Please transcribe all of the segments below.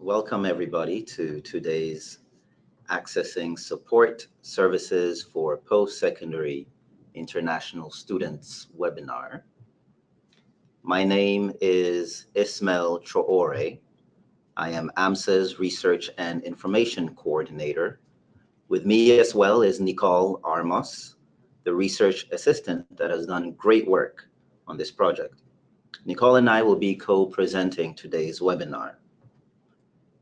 Welcome everybody to today's Accessing Support Services for Post-Secondary International Students webinar. My name is Ismaël Traoré. I am AMSSA's Research and Information Coordinator. With me as well is Nicole Armos, the research assistant that has done great work on this project. Nicole and I will be co-presenting today's webinar.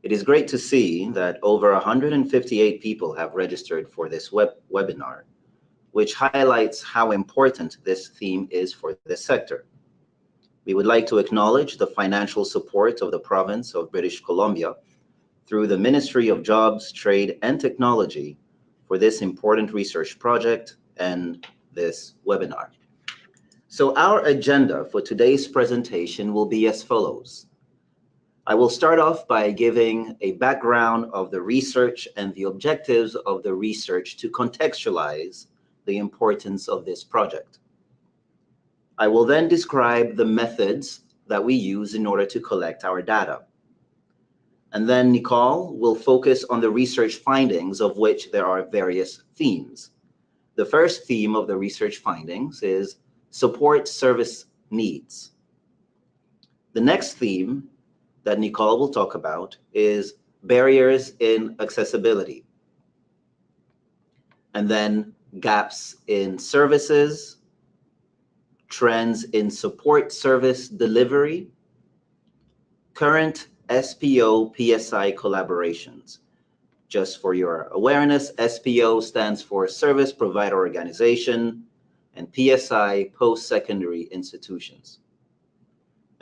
It is great to see that over 158 people have registered for this webinar, which highlights how important this theme is for this sector. We would like to acknowledge the financial support of the province of British Columbia through the Ministry of Jobs, Trade and Technology for this important research project and this webinar. So our agenda for today's presentation will be as follows. I will start off by giving a background of the research and the objectives of the research to contextualize the importance of this project. I will then describe the methods that we use in order to collect our data. And then Nicole will focus on the research findings, of which there are various themes. The first theme of the research findings is support service needs. The next theme that Nicole will talk about is barriers in accessibility. And then gaps in services, trends in support service delivery, current SPO PSI collaborations. Just for your awareness, SPO stands for Service Provider Organization and PSI post-secondary institutions.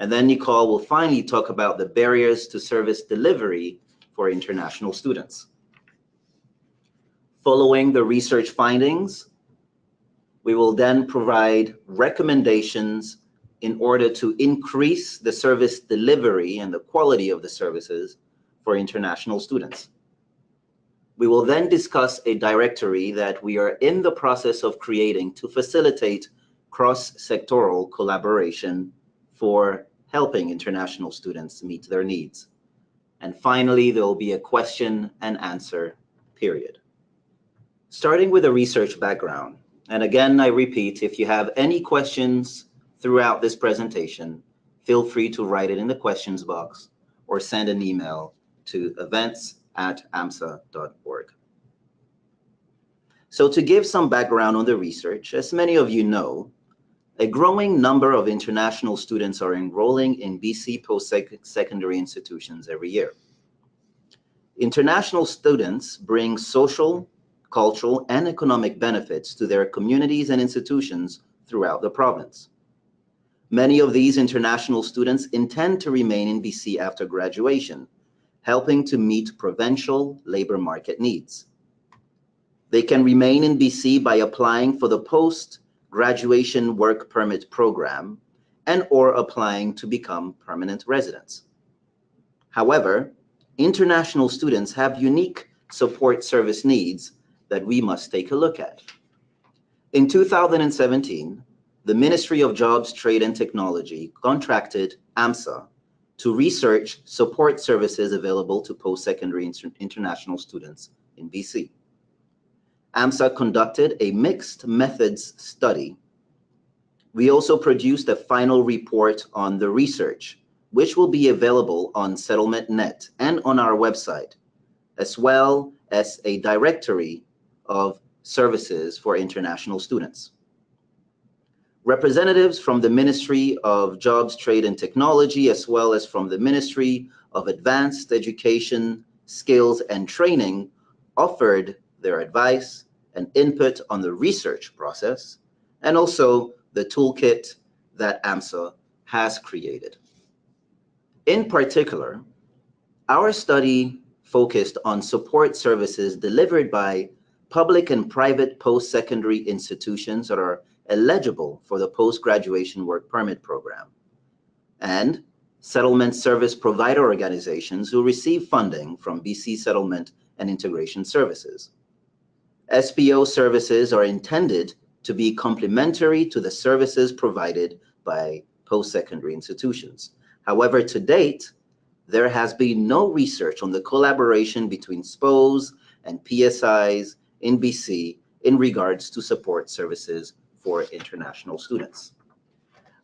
And then Nicole will finally talk about the barriers to service delivery for international students. Following the research findings, we will then provide recommendations in order to increase the service delivery and the quality of the services for international students. We will then discuss a directory that we are in the process of creating to facilitate cross-sectoral collaboration for helping international students meet their needs. And finally, there will be a question and answer period. Starting with a research background, and again, I repeat, if you have any questions throughout this presentation, feel free to write it in the questions box or send an email to events@amssa.org. So to give some background on the research, as many of you know, a growing number of international students are enrolling in BC post-secondary institutions every year. International students bring social, cultural, and economic benefits to their communities and institutions throughout the province. Many of these international students intend to remain in BC after graduation, helping to meet provincial labor market needs. They can remain in BC by applying for the post-graduation work permit program and or applying to become permanent residents. However, international students have unique support service needs that we must take a look at. In 2017, the Ministry of Jobs, Trade and Technology contracted AMSSA to research support services available to post-secondary international students in BC. AMSSA conducted a mixed methods study. We also produced a final report on the research, which will be available on SettlementNet and on our website, as well as a directory of services for international students. Representatives from the Ministry of Jobs, Trade and Technology, as well as from the Ministry of Advanced Education, Skills and Training, offered their advice and input on the research process and also the toolkit that AMSSA has created. In particular, our study focused on support services delivered by public and private post-secondary institutions that are eligible for the post-graduation work permit program, and settlement service provider organizations who receive funding from BC Settlement and Integration Services. SPO services are intended to be complementary to the services provided by post-secondary institutions. However, to date, there has been no research on the collaboration between SPOs and PSIs in BC in regards to support services for international students.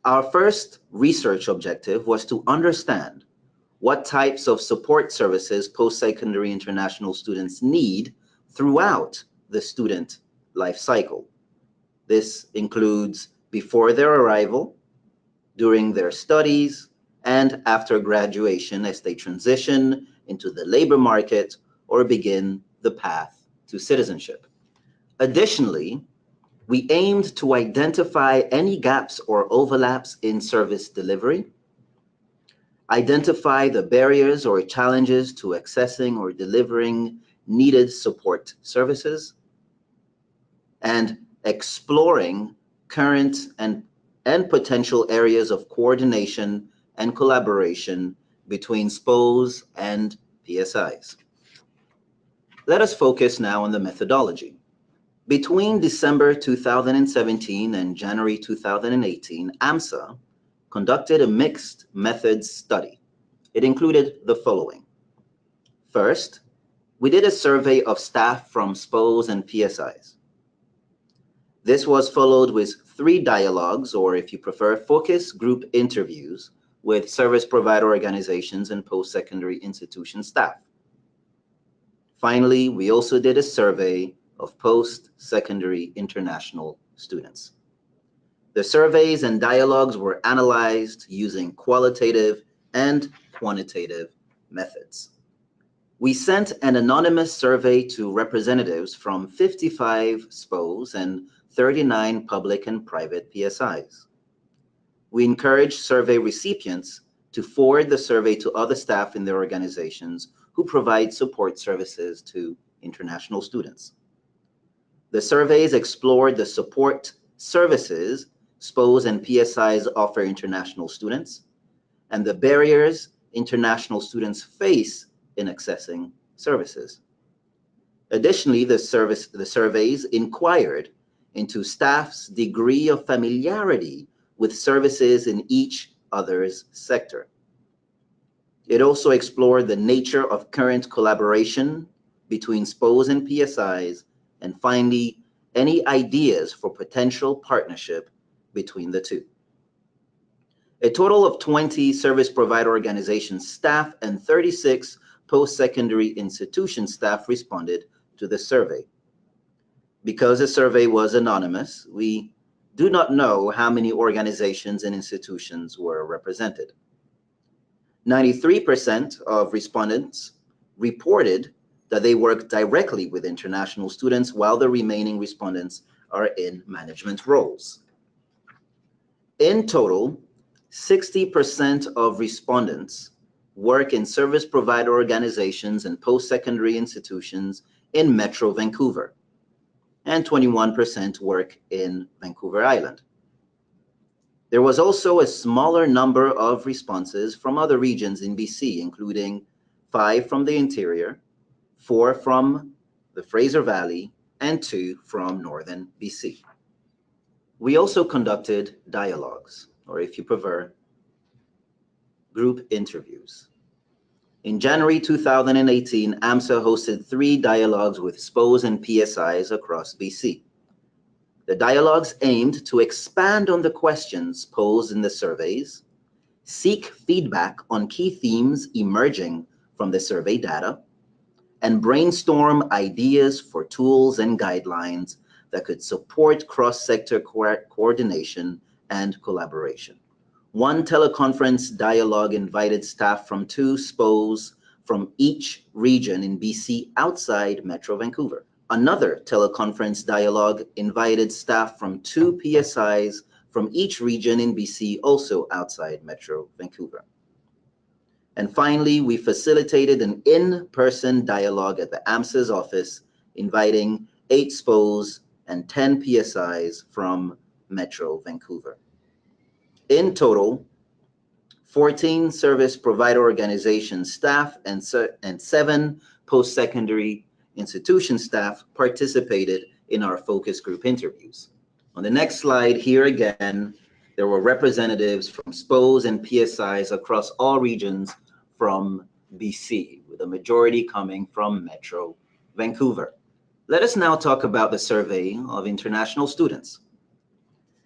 Our first research objective was to understand what types of support services post-secondary international students need throughout the student life cycle. This includes before their arrival, during their studies, and after graduation as they transition into the labor market or begin the path to citizenship. Additionally, we aimed to identify any gaps or overlaps in service delivery, identify the barriers or challenges to accessing or delivering needed support services, and exploring current and potential areas of coordination and collaboration between SPOs and PSIs. Let us focus now on the methodology. Between December 2017 and January 2018, AMSSA conducted a mixed methods study. It included the following. First, we did a survey of staff from SPOs and PSIs. This was followed with 3 dialogues, or if you prefer, focus group interviews with service provider organizations and post-secondary institution staff. Finally, we also did a survey of post-secondary international students. The surveys and dialogues were analyzed using qualitative and quantitative methods. We sent an anonymous survey to representatives from 55 SPOs and 39 public and private PSIs. We encouraged survey recipients to forward the survey to other staff in their organizations who provide support services to international students. The surveys explored the support services SPOs and PSIs offer international students and the barriers international students face in accessing services. Additionally, the surveys inquired into staff's degree of familiarity with services in each other's sector. It also explored the nature of current collaboration between SPOs and PSIs, and finally, any ideas for potential partnership between the two. A total of 20 service provider organization staff and 36 post-secondary institution staff responded to the survey. Because the survey was anonymous, we do not know how many organizations and institutions were represented. 93% of respondents reported that they work directly with international students, while the remaining respondents are in management roles. In total, 60% of respondents work in service provider organizations and post-secondary institutions in Metro Vancouver, and 21% work in Vancouver Island. There was also a smaller number of responses from other regions in BC, including 5 from the interior, 4 from the Fraser Valley, and 2 from northern BC. We also conducted dialogues, or if you prefer, group interviews. In January 2018, AMSSA hosted 3 dialogues with SPOs and PSIs across BC. The dialogues aimed to expand on the questions posed in the surveys, seek feedback on key themes emerging from the survey data, and brainstorm ideas for tools and guidelines that could support cross-sector coordination and collaboration. One teleconference dialogue invited staff from 2 SPOs from each region in BC outside Metro Vancouver. Another teleconference dialogue invited staff from 2 PSIs from each region in BC, also outside Metro Vancouver. And finally, we facilitated an in-person dialogue at the AMSSA's office, inviting 8 SPOs and 10 PSIs from Metro Vancouver. In total, 14 service provider organization staff and 7 post-secondary institution staff participated in our focus group interviews. On the next slide, here again, there were representatives from SPOs and PSIs across all regions from BC, with a majority coming from Metro Vancouver. Let us now talk about the survey of international students.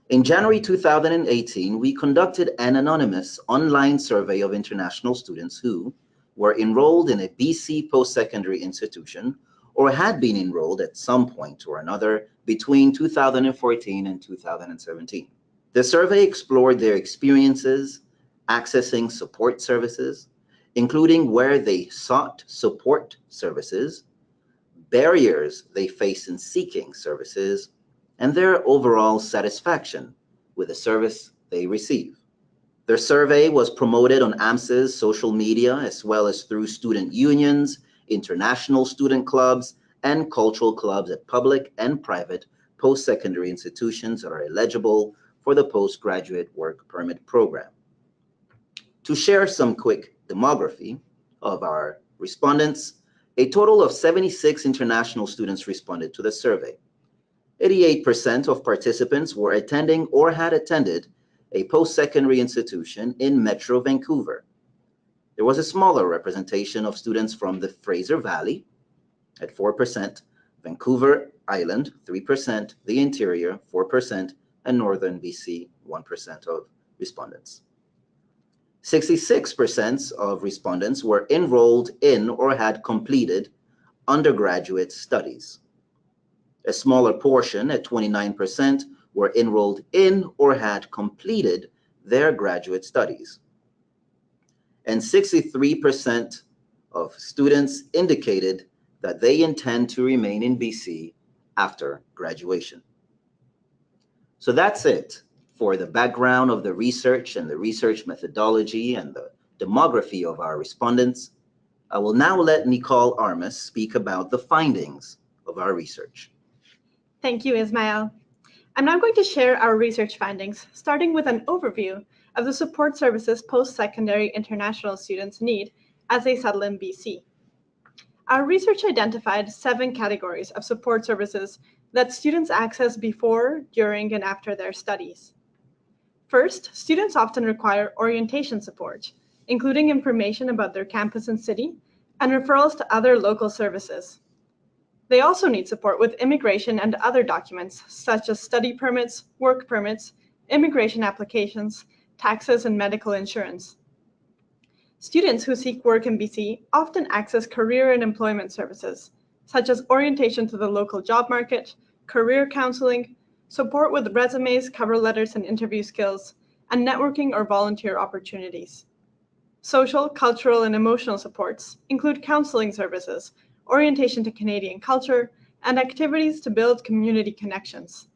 In January 2018, we conducted an anonymous online survey of international students who were enrolled in a BC post-secondary institution or had been enrolled at some point or another between 2014 and 2017. The survey explored their experiences accessing support services, including where they sought support services, barriers they face in seeking services, and their overall satisfaction with the service they receive. Their survey was promoted on AMSSA's social media, as well as through student unions, international student clubs, and cultural clubs at public and private post-secondary institutions that are eligible for the postgraduate work permit program. To share some quick demography of our respondents, a total of 76 international students responded to the survey. 88% of participants were attending or had attended a post-secondary institution in Metro Vancouver. There was a smaller representation of students from the Fraser Valley at 4%, Vancouver Island 3%, the interior 4%, and Northern BC 1% of respondents. 66% of respondents were enrolled in or had completed undergraduate studies. A smaller portion, at 29%, were enrolled in or had completed their graduate studies. And 63% of students indicated that they intend to remain in BC after graduation. So that's it for the background of the research and the research methodology and the demography of our respondents. I will now let Nicole Armos speak about the findings of our research. Thank you, Ismaël. I'm now going to share our research findings, starting with an overview of the support services post-secondary international students need as they settle in BC. Our research identified 7 categories of support services that students access before, during, and after their studies. First, students often require orientation support, including information about their campus and city, and referrals to other local services. They also need support with immigration and other documents, such as study permits, work permits, immigration applications, taxes, and medical insurance. Students who seek work in BC often access career and employment services, such as orientation to the local job market, career counseling, support with resumes, cover letters, and interview skills, and networking or volunteer opportunities. Social, cultural, and emotional supports include counseling services, orientation to Canadian culture, and activities to build community connections.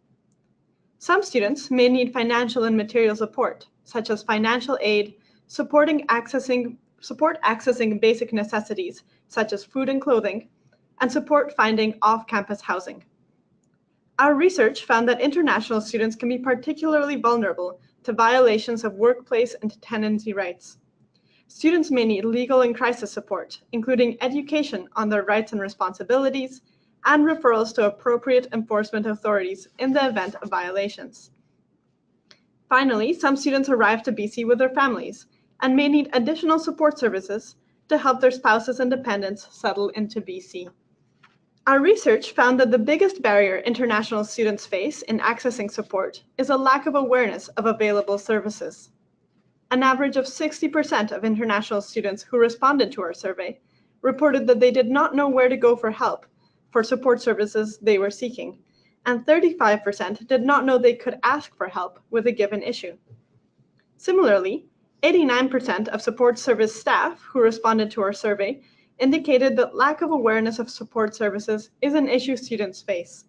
Some students may need financial and material support, such as financial aid, support accessing basic necessities, such as food and clothing, and support finding off-campus housing. Our research found that international students can be particularly vulnerable to violations of workplace and tenancy rights. Students may need legal and crisis support, including education on their rights and responsibilities, and referrals to appropriate enforcement authorities in the event of violations. Finally, some students arrive to BC with their families and may need additional support services to help their spouses and dependents settle into BC. Our research found that the biggest barrier international students face in accessing support is a lack of awareness of available services. An average of 60% of international students who responded to our survey reported that they did not know where to go for help for support services they were seeking, and 35% did not know they could ask for help with a given issue. Similarly, 89% of support service staff who responded to our survey indicated that lack of awareness of support services is an issue students face.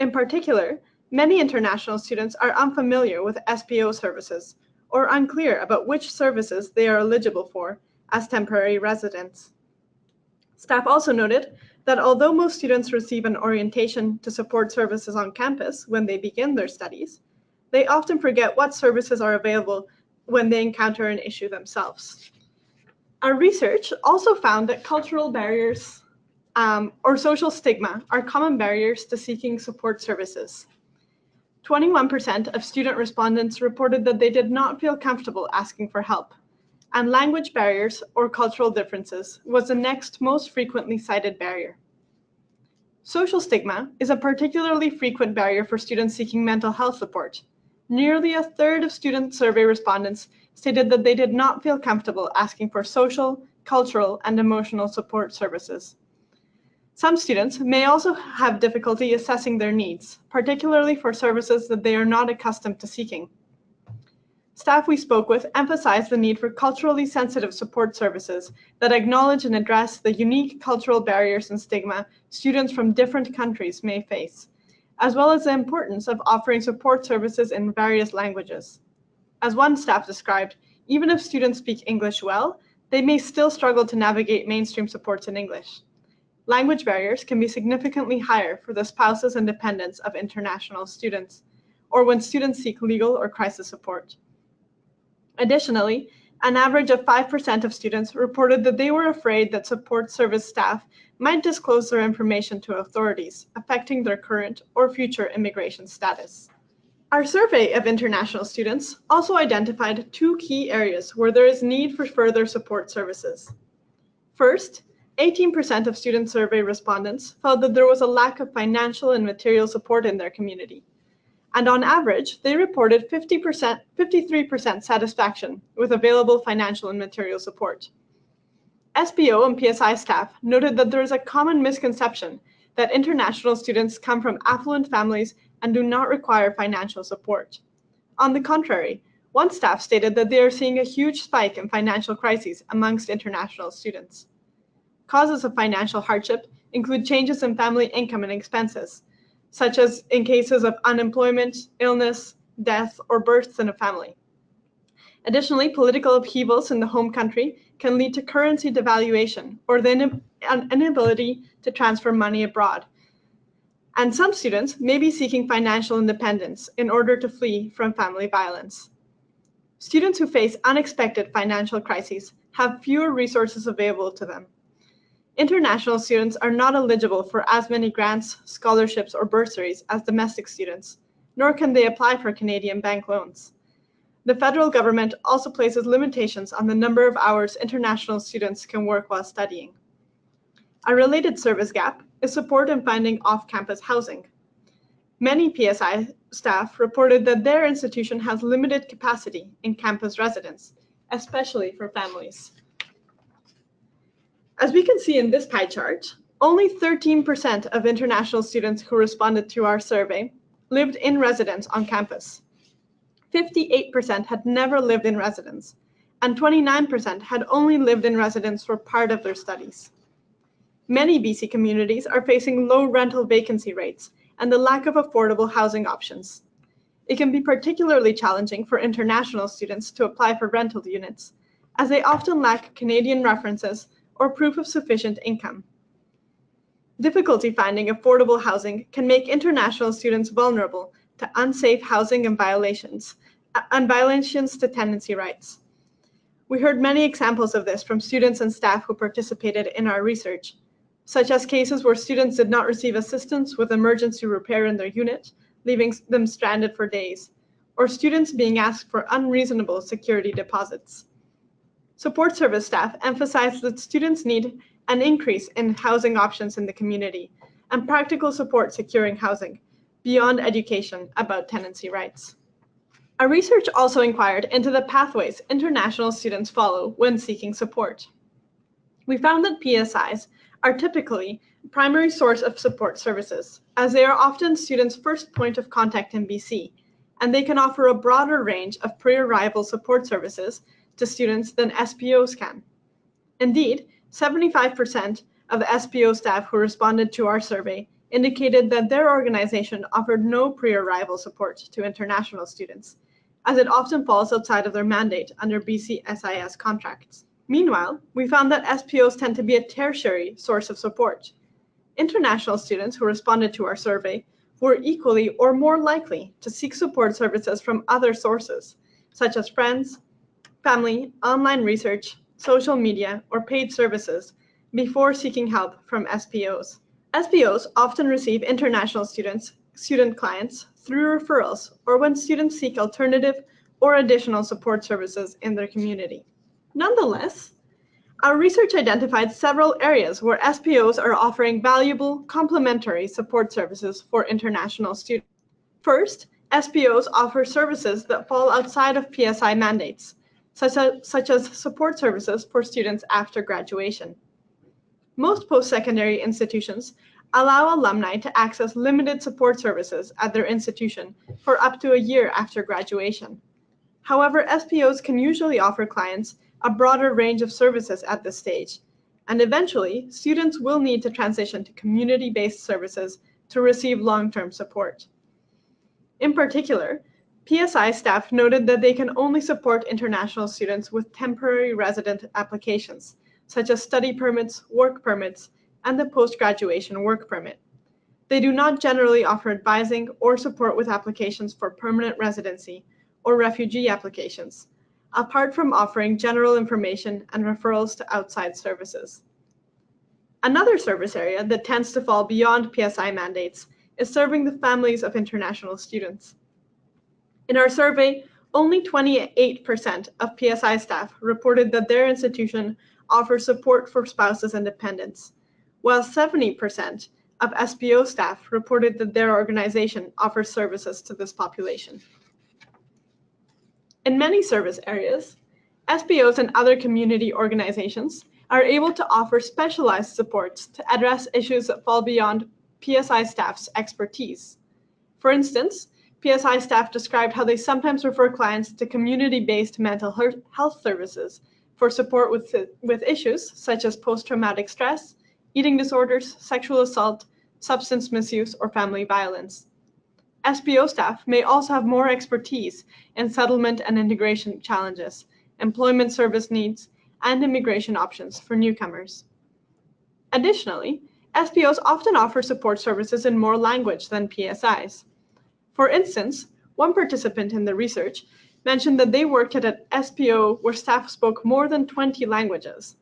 In particular, many international students are unfamiliar with SPO services or unclear about which services they are eligible for as temporary residents. Staff also noted that although most students receive an orientation to support services on campus when they begin their studies, they often forget what services are available when they encounter an issue themselves. Our research also found that cultural barriers or social stigma are common barriers to seeking support services. 21% of student respondents reported that they did not feel comfortable asking for help, and language barriers or cultural differences was the next most frequently cited barrier. Social stigma is a particularly frequent barrier for students seeking mental health support. Nearly a third of student survey respondents stated that they did not feel comfortable asking for social, cultural, and emotional support services. Some students may also have difficulty assessing their needs, particularly for services that they are not accustomed to seeking. Staff we spoke with emphasized the need for culturally sensitive support services that acknowledge and address the unique cultural barriers and stigma students from different countries may face, as well as the importance of offering support services in various languages. As one staff described, even if students speak English well, they may still struggle to navigate mainstream supports in English. Language barriers can be significantly higher for the spouses and dependents of international students, or when students seek legal or crisis support. Additionally, an average of 5% of students reported that they were afraid that support service staff might disclose their information to authorities, affecting their current or future immigration status. Our survey of international students also identified two key areas where there is need for further support services. First, 18% of student survey respondents felt that there was a lack of financial and material support in their community. And on average, they reported 53% satisfaction with available financial and material support. SPO and PSI staff noted that there is a common misconception that international students come from affluent families and do not require financial support. On the contrary, one staff stated that they are seeing a huge spike in financial crises amongst international students. Causes of financial hardship include changes in family income and expenses, such as in cases of unemployment, illness, death, or births in a family. Additionally, political upheavals in the home country can lead to currency devaluation or the inability to transfer money abroad. And some students may be seeking financial independence in order to flee from family violence. Students who face unexpected financial crises have fewer resources available to them. International students are not eligible for as many grants, scholarships, or bursaries as domestic students, nor can they apply for Canadian bank loans. The federal government also places limitations on the number of hours international students can work while studying. A related service gap is support in finding off-campus housing. Many PSI staff reported that their institution has limited capacity in campus residence, especially for families. As we can see in this pie chart, only 13% of international students who responded to our survey lived in residence on campus. 58% had never lived in residence, and 29% had only lived in residence for part of their studies. Many BC communities are facing low rental vacancy rates and the lack of affordable housing options. It can be particularly challenging for international students to apply for rental units, as they often lack Canadian references or proof of sufficient income. Difficulty finding affordable housing can make international students vulnerable to unsafe housing and violations to tenancy rights. We heard many examples of this from students and staff who participated in our research, such as cases where students did not receive assistance with emergency repair in their unit, leaving them stranded for days, or students being asked for unreasonable security deposits. Support service staff emphasize that students need an increase in housing options in the community and practical support securing housing, beyond education about tenancy rights. Our research also inquired into the pathways international students follow when seeking support. We found that PSIs are typically a primary source of support services, as they are often students' first point of contact in BC, and they can offer a broader range of pre-arrival support services to students than SPOs can. Indeed, 75% of the SPO staff who responded to our survey indicated that their organization offered no pre-arrival support to international students, as it often falls outside of their mandate under BC-SIS contracts. Meanwhile, we found that SPOs tend to be a tertiary source of support. International students who responded to our survey were equally or more likely to seek support services from other sources, such as friends, family, online research, social media, or paid services, before seeking help from SPOs. SPOs often receive international student clients through referrals or when students seek alternative or additional support services in their community. Nonetheless, our research identified several areas where SPOs are offering valuable complementary support services for international students. First, SPOs offer services that fall outside of PSI mandates, such as support services for students after graduation. Most post-secondary institutions allow alumni to access limited support services at their institution for up to a year after graduation. However, SPOs can usually offer clients a broader range of services at this stage, and eventually, students will need to transition to community-based services to receive long-term support. In particular, PSI staff noted that they can only support international students with temporary resident applications, such as study permits, work permits, and the post-graduation work permit. They do not generally offer advising or support with applications for permanent residency or refugee applications, apart from offering general information and referrals to outside services. Another service area that tends to fall beyond PSI mandates is serving the families of international students. In our survey, only 28% of PSI staff reported that their institution offers support for spouses and dependents, while 70% of SPO staff reported that their organization offers services to this population. In many service areas, SPOs and other community organizations are able to offer specialized supports to address issues that fall beyond PSI staff's expertise. For instance, PSI staff described how they sometimes refer clients to community-based mental health services for support with issues such as post-traumatic stress, eating disorders, sexual assault, substance misuse, or family violence. SPO staff may also have more expertise in settlement and integration challenges, employment service needs, and immigration options for newcomers. Additionally, SPOs often offer support services in more language than PSIs. For instance, one participant in the research mentioned that they worked at an SPO where staff spoke more than 20 languages.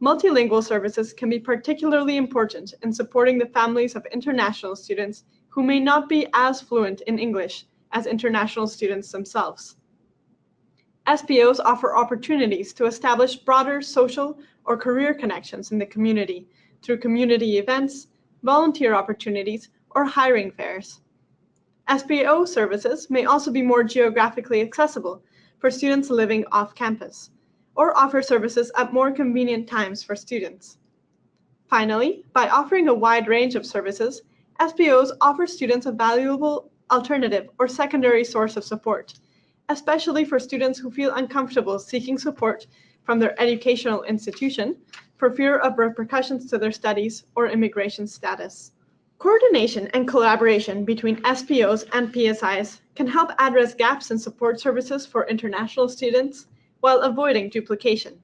Multilingual services can be particularly important in supporting the families of international students who may not be as fluent in English as international students themselves. SPOs offer opportunities to establish broader social or career connections in the community through community events, volunteer opportunities, or hiring fairs. SPO services may also be more geographically accessible for students living off campus, or offer services at more convenient times for students. Finally, by offering a wide range of services, SPOs offer students a valuable alternative or secondary source of support, especially for students who feel uncomfortable seeking support from their educational institution for fear of repercussions to their studies or immigration status. Coordination and collaboration between SPOs and PSIs can help address gaps in support services for international students while avoiding duplication.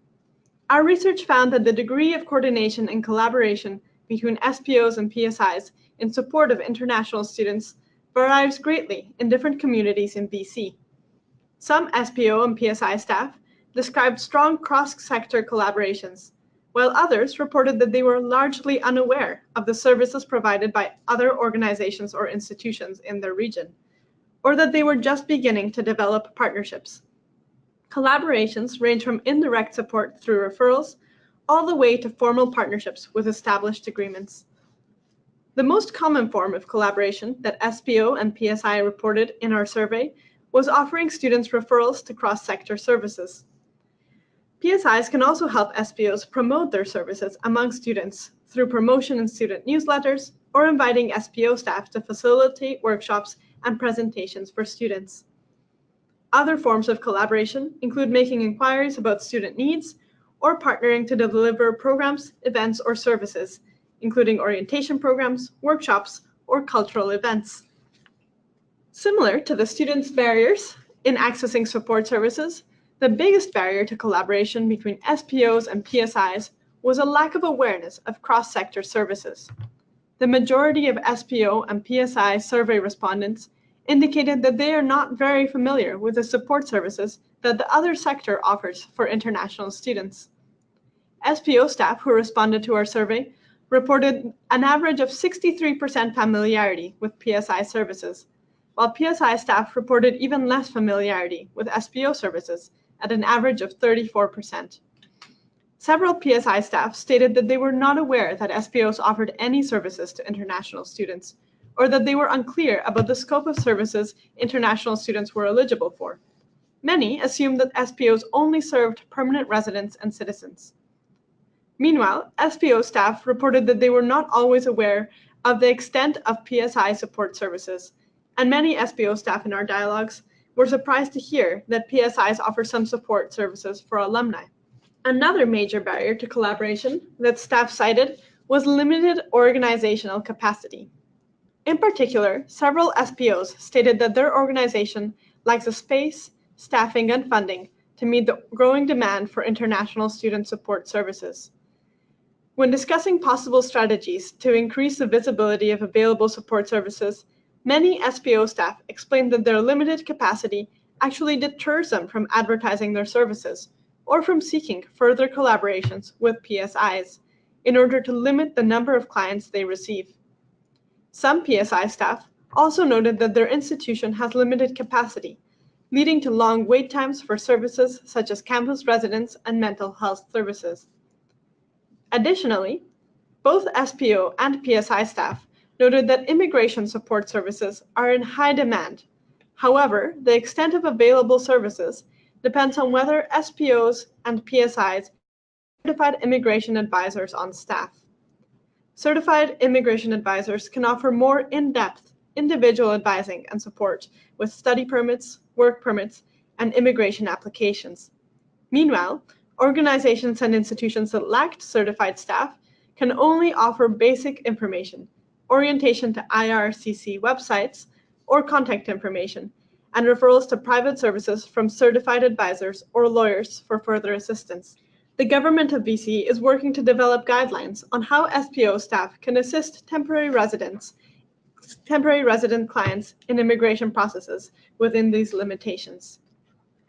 Our research found that the degree of coordination and collaboration between SPOs and PSIs in support of international students varies greatly in different communities in BC. Some SPO and PSI staff described strong cross-sector collaborations, while others reported that they were largely unaware of the services provided by other organizations or institutions in their region, or that they were just beginning to develop partnerships. Collaborations range from indirect support through referrals all the way to formal partnerships with established agreements. The most common form of collaboration that SPO and PSI reported in our survey was offering students referrals to cross-sector services. PSIs can also help SPOs promote their services among students through promotion in student newsletters or inviting SPO staff to facilitate workshops and presentations for students. Other forms of collaboration include making inquiries about student needs or partnering to deliver programs, events, or services, including orientation programs, workshops, or cultural events. Similar to the students' barriers in accessing support services, the biggest barrier to collaboration between SPOs and PSIs was a lack of awareness of cross-sector services. The majority of SPO and PSI survey respondents indicated that they are not very familiar with the support services that the other sector offers for international students. SPO staff who responded to our survey reported an average of 63% familiarity with PSI services, while PSI staff reported even less familiarity with SPO services at an average of 34%. Several PSI staff stated that they were not aware that SPOs offered any services to international students, or that they were unclear about the scope of services international students were eligible for. Many assumed that SPOs only served permanent residents and citizens. Meanwhile, SPO staff reported that they were not always aware of the extent of PSI support services, and many SPO staff in our dialogues were surprised to hear that PSIs offer some support services for alumni. Another major barrier to collaboration that staff cited was limited organizational capacity. In particular, several SPOs stated that their organization lacks the space, staffing, and funding to meet the growing demand for international student support services. When discussing possible strategies to increase the visibility of available support services, many SPO staff explained that their limited capacity actually deters them from advertising their services or from seeking further collaborations with PSIs in order to limit the number of clients they receive. Some PSI staff also noted that their institution has limited capacity, leading to long wait times for services such as campus residence and mental health services. Additionally, both SPO and PSI staff noted that immigration support services are in high demand. However, the extent of available services depends on whether SPOs and PSIs have certified immigration advisors on staff. Certified immigration advisors can offer more in-depth individual advising and support with study permits, work permits, and immigration applications. Meanwhile, organizations and institutions that lacked certified staff can only offer basic information, orientation to IRCC websites or contact information, and referrals to private services from certified advisors or lawyers for further assistance. The government of BC is working to develop guidelines on how SPO staff can assist temporary resident clients in immigration processes within these limitations.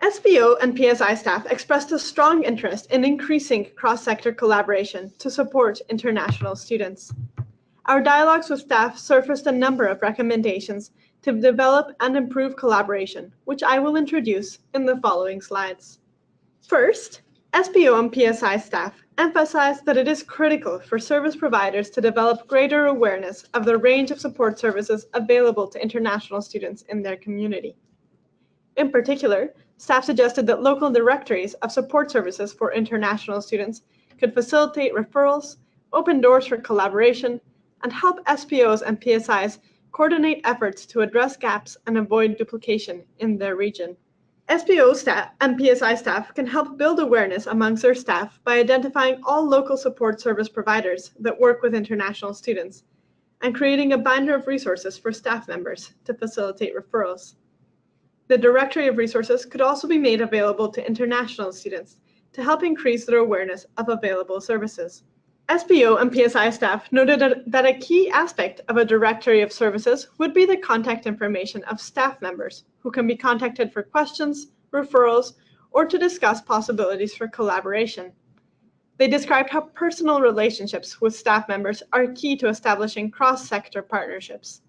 SPO and PSI staff expressed a strong interest in increasing cross-sector collaboration to support international students. Our dialogues with staff surfaced a number of recommendations to develop and improve collaboration, which I will introduce in the following slides. First, SPO and PSI staff emphasized that it is critical for service providers to develop greater awareness of the range of support services available to international students in their community. In particular, staff suggested that local directories of support services for international students could facilitate referrals, open doors for collaboration, and help SPOs and PSIs coordinate efforts to address gaps and avoid duplication in their region. SPO staff and PSI staff can help build awareness amongst their staff by identifying all local support service providers that work with international students and creating a binder of resources for staff members to facilitate referrals. The directory of resources could also be made available to international students to help increase their awareness of available services. SPO and PSI staff noted that a key aspect of a directory of services would be the contact information of staff members who can be contacted for questions, referrals, or to discuss possibilities for collaboration. They described how personal relationships with staff members are key to establishing cross-sector partnerships.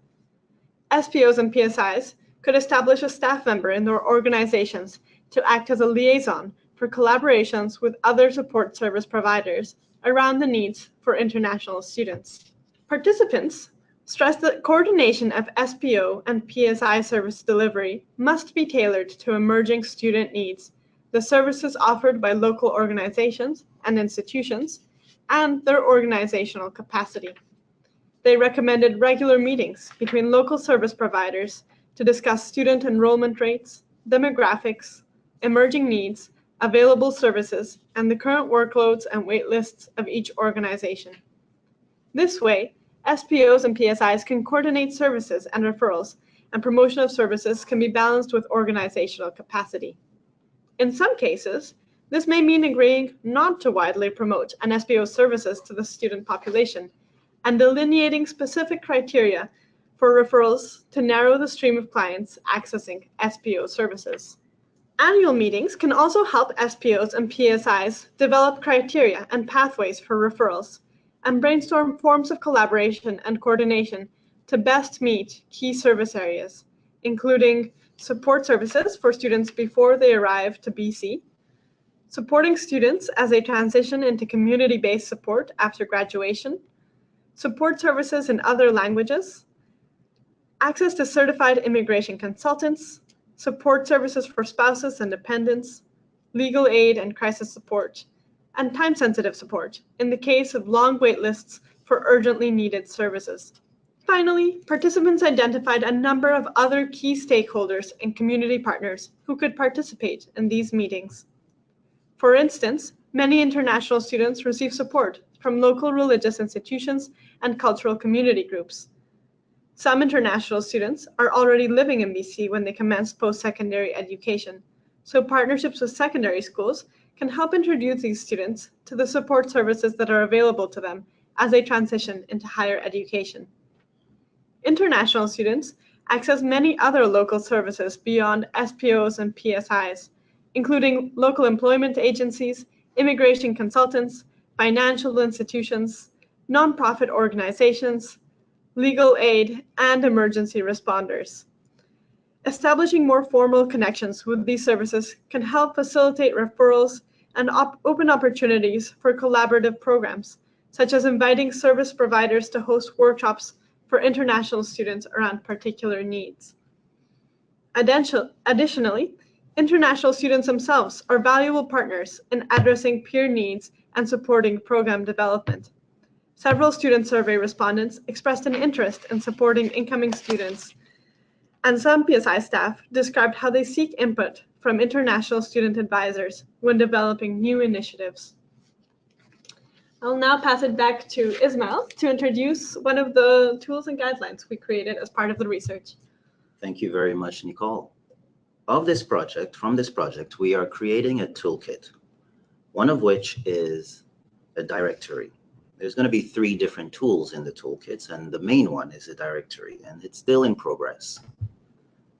SPOs and PSIs could establish a staff member in their organizations to act as a liaison for collaborations with other support service providers around the needs for international students. Participants stressed that coordination of SPO and PSI service delivery must be tailored to emerging student needs, the services offered by local organizations and institutions, and their organizational capacity. They recommended regular meetings between local service providers to discuss student enrollment rates, demographics, emerging needs, available services, and the current workloads and wait lists of each organization. This way, SPOs and PSIs can coordinate services and referrals, and promotion of services can be balanced with organizational capacity. In some cases, this may mean agreeing not to widely promote an SPO's services to the student population, and delineating specific criteria for referrals to narrow the stream of clients accessing SPO services. Annual meetings can also help SPOs and PSIs develop criteria and pathways for referrals and brainstorm forms of collaboration and coordination to best meet key service areas, including support services for students before they arrive to BC, supporting students as they transition into community-based support after graduation, support services in other languages, access to certified immigration consultants, support services for spouses and dependents, legal aid and crisis support, and time-sensitive support in the case of long wait lists for urgently needed services. Finally, participants identified a number of other key stakeholders and community partners who could participate in these meetings. For instance, many international students receive support from local religious institutions and cultural community groups. Some international students are already living in BC when they commence post-secondary education, so partnerships with secondary schools can help introduce these students to the support services that are available to them as they transition into higher education. International students access many other local services beyond SPOs and PSIs, including local employment agencies, immigration consultants, financial institutions, nonprofit organizations, legal aid, and emergency responders. Establishing more formal connections with these services can help facilitate referrals and open opportunities for collaborative programs, such as inviting service providers to host workshops for international students around particular needs. Additionally, international students themselves are valuable partners in addressing peer needs and supporting program development. Several student survey respondents expressed an interest in supporting incoming students, and some PSI staff described how they seek input from international student advisors when developing new initiatives. I'll now pass it back to Ismaël to introduce one of the tools and guidelines we created as part of the research. Thank you very much, Nicole. From this project, we are creating a toolkit, one of which is a directory. There's going to be 3 different tools in the toolkits, and the main one is a directory, and it's still in progress.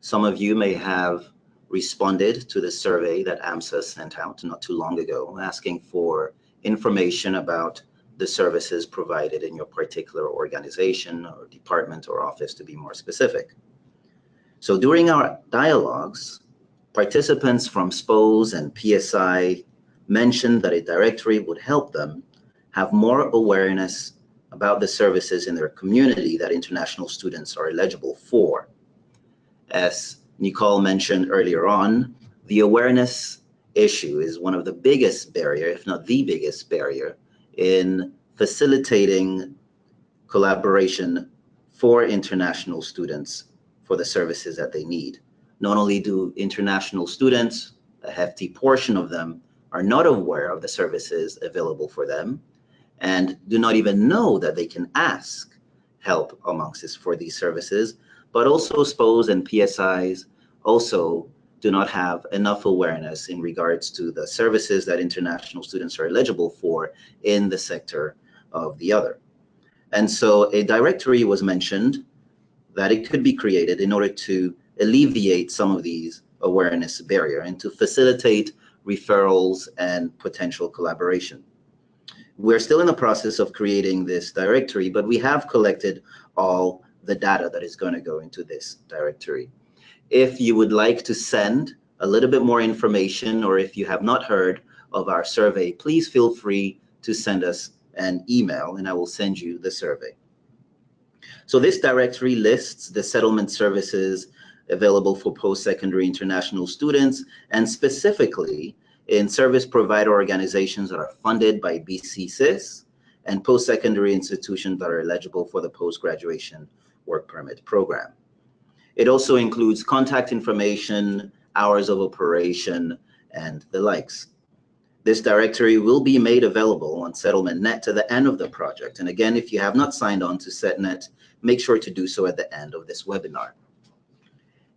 Some of you may have responded to the survey that AMSSA sent out not too long ago, asking for information about the services provided in your particular organization or department or office, to be more specific. So during our dialogues, participants from SPOs and PSI mentioned that a directory would help them have more awareness about the services in their community that international students are eligible for. As Nicole mentioned earlier on, the awareness issue is one of the biggest barriers, if not the biggest barrier, in facilitating collaboration for international students for the services that they need. Not only do international students, a hefty portion of them, are not aware of the services available for them and do not even know that they can ask help amongst us for these services, but also SPOs and PSIs also do not have enough awareness in regards to the services that international students are eligible for in the sector of the other. And so a directory was mentioned that it could be created in order to alleviate some of these awareness barrier and to facilitate referrals and potential collaboration. We're still in the process of creating this directory, but we have collected all the data that is going to go into this directory. If you would like to send a little bit more information, or if you have not heard of our survey, please feel free to send us an email and I will send you the survey. So this directory lists the settlement services available for post-secondary international students, and specifically in service provider organizations that are funded by BC-SIS and post-secondary institutions that are eligible for the post-graduation work permit program. It also includes contact information, hours of operation, and the likes. This directory will be made available on SettlementNet to the end of the project. And again, if you have not signed on to SetNet, make sure to do so at the end of this webinar.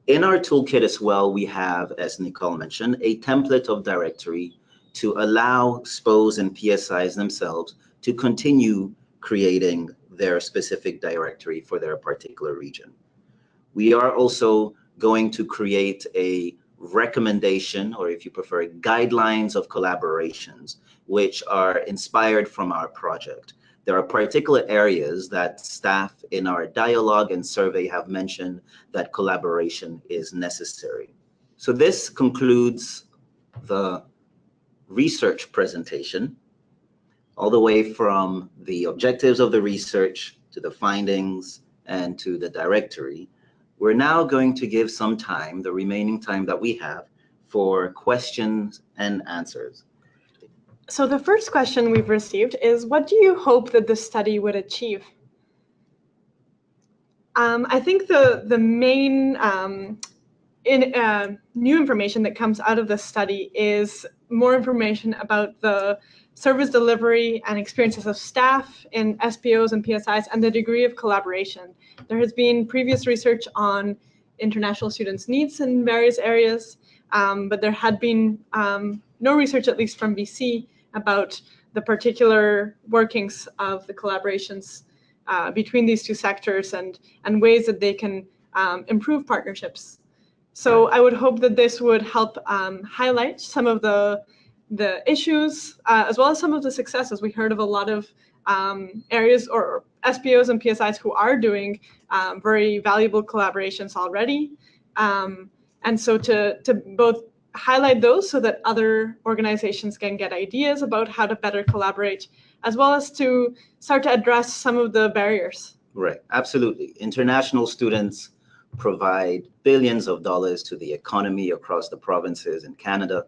In our toolkit as well, we have, as Nicole mentioned, a template of directory to allow SPOs and PSIs themselves to continue creating their specific directory for their particular region. We are also going to create a recommendation, or if you prefer, guidelines of collaborations, which are inspired from our project. There are particular areas that staff in our dialogue and survey have mentioned that collaboration is necessary. So this concludes the research presentation, all the way from the objectives of the research to the findings and to the directory. We're now going to give some time, the remaining time that we have, for questions and answers. So the first question we've received is, what do you hope that the study would achieve? I think the main new information that comes out of this study is more information about the service delivery and experiences of staff in SPOs and PSIs and the degree of collaboration. There has been previous research on international students' needs in various areas, but there had been no research, at least from BC, about the particular workings of the collaborations between these two sectors and ways that they can improve partnerships. So I would hope that this would help highlight some of the issues as well as some of the successes. We heard of a lot of areas or SPOs and PSIs who are doing very valuable collaborations already. And so to both highlight those so that other organizations can get ideas about how to better collaborate, as well as to start to address some of the barriers. Right, absolutely. International students provide billions of dollars to the economy across the provinces in Canada.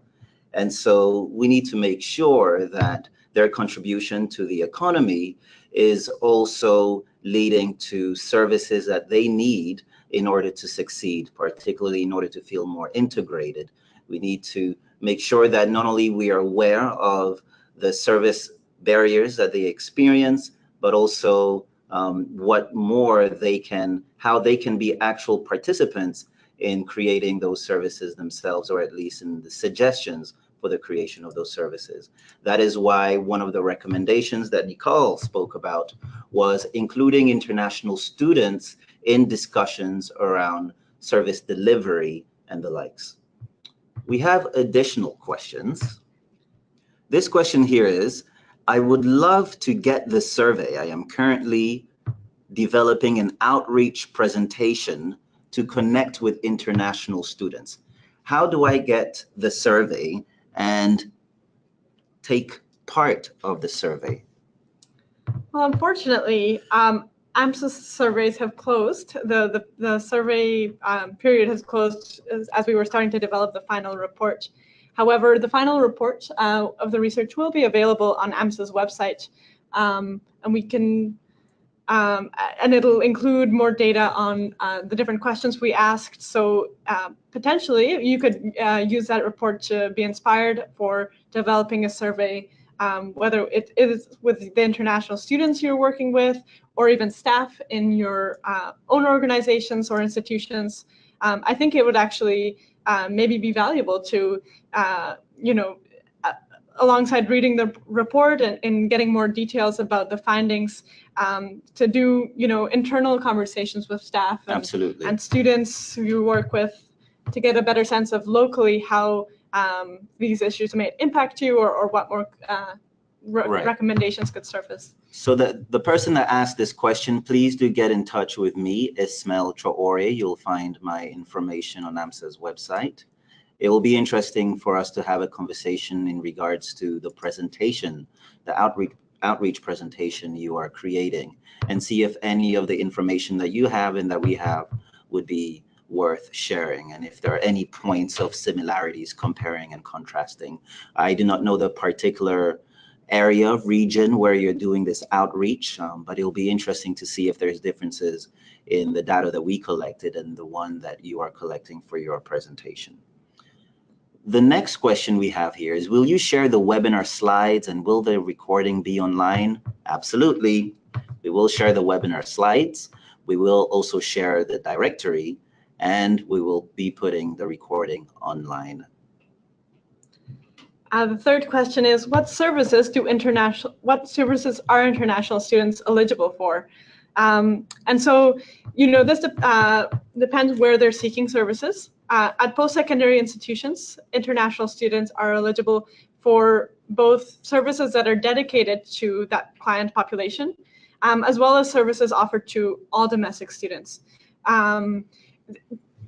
And so we need to make sure that their contribution to the economy is also leading to services that they need in order to succeed, particularly in order to feel more integrated. We need to make sure that not only we are aware of the service barriers that they experience, but also what more how they can be actual participants in creating those services themselves, or at least in the suggestions for the creation of those services. That is why one of the recommendations that Nicole spoke about was including international students in discussions around service delivery and the likes. We have additional questions. This question here is, I would love to get the survey. I am currently developing an outreach presentation to connect with international students. How do I get the survey and take part of the survey? Well, unfortunately, AMSSA surveys have closed. The survey period has closed as we were starting to develop the final report. However, the final report of the research will be available on AMSSA's website, and we can, and it'll include more data on the different questions we asked. So potentially, you could use that report to be inspired for developing a survey, whether it is with the international students you're working with, or even staff in your own organizations or institutions. I think it would actually maybe be valuable to, alongside reading the report and getting more details about the findings, to do, internal conversations with staff and students who you work with to get a better sense of locally how these issues may impact you, or what more recommendations could surface. So the person that asked this question, please do get in touch with me, Ismaël Traoré. You'll find my information on AMSSA's website. It will be interesting for us to have a conversation in regards to the presentation, the outreach presentation you are creating, and see if any of the information that you have and that we have would be worth sharing, and if there are any points of similarities comparing and contrasting. I do not know the particular area, region where you're doing this outreach, but it'll be interesting to see if there's differences in the data that we collected and the one that you are collecting for your presentation. The next question we have here is, will you share the webinar slides and will the recording be online? Absolutely. We will share the webinar slides. We will also share the directory, and we will be putting the recording online. The third question is, what services are international students eligible for? And so, this depends where they're seeking services. At post-secondary institutions, international students are eligible for both services that are dedicated to that client population, as well as services offered to all domestic students.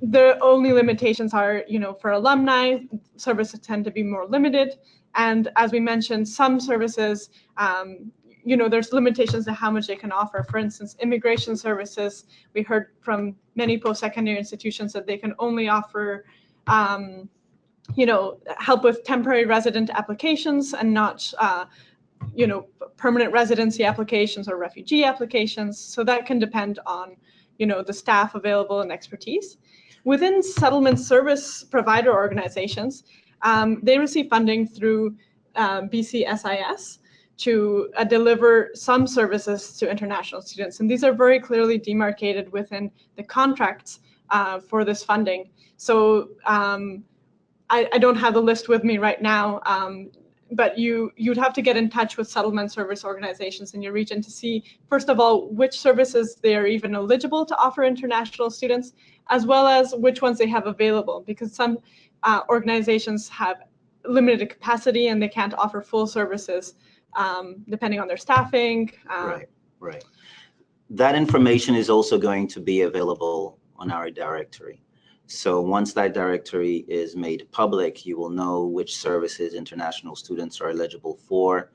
the only limitations are, for alumni, services tend to be more limited. And as we mentioned, some services, there's limitations to how much they can offer. For instance, immigration services, we heard from many post-secondary institutions that they can only offer, help with temporary resident applications and not, permanent residency applications or refugee applications. So that can depend on, the staff available and expertise. Within settlement service provider organizations, they receive funding through BC-SIS to deliver some services to international students. And these are very clearly demarcated within the contracts for this funding. So I don't have the list with me right now, but you'd have to get in touch with settlement service organizations in your region to see, first of all, which services they are even eligible to offer international students, as well as which ones they have available, because some organizations have limited capacity and they can't offer full services depending on their staffing. Right. That information is also going to be available on our directory. So once that directory is made public, you will know which services international students are eligible for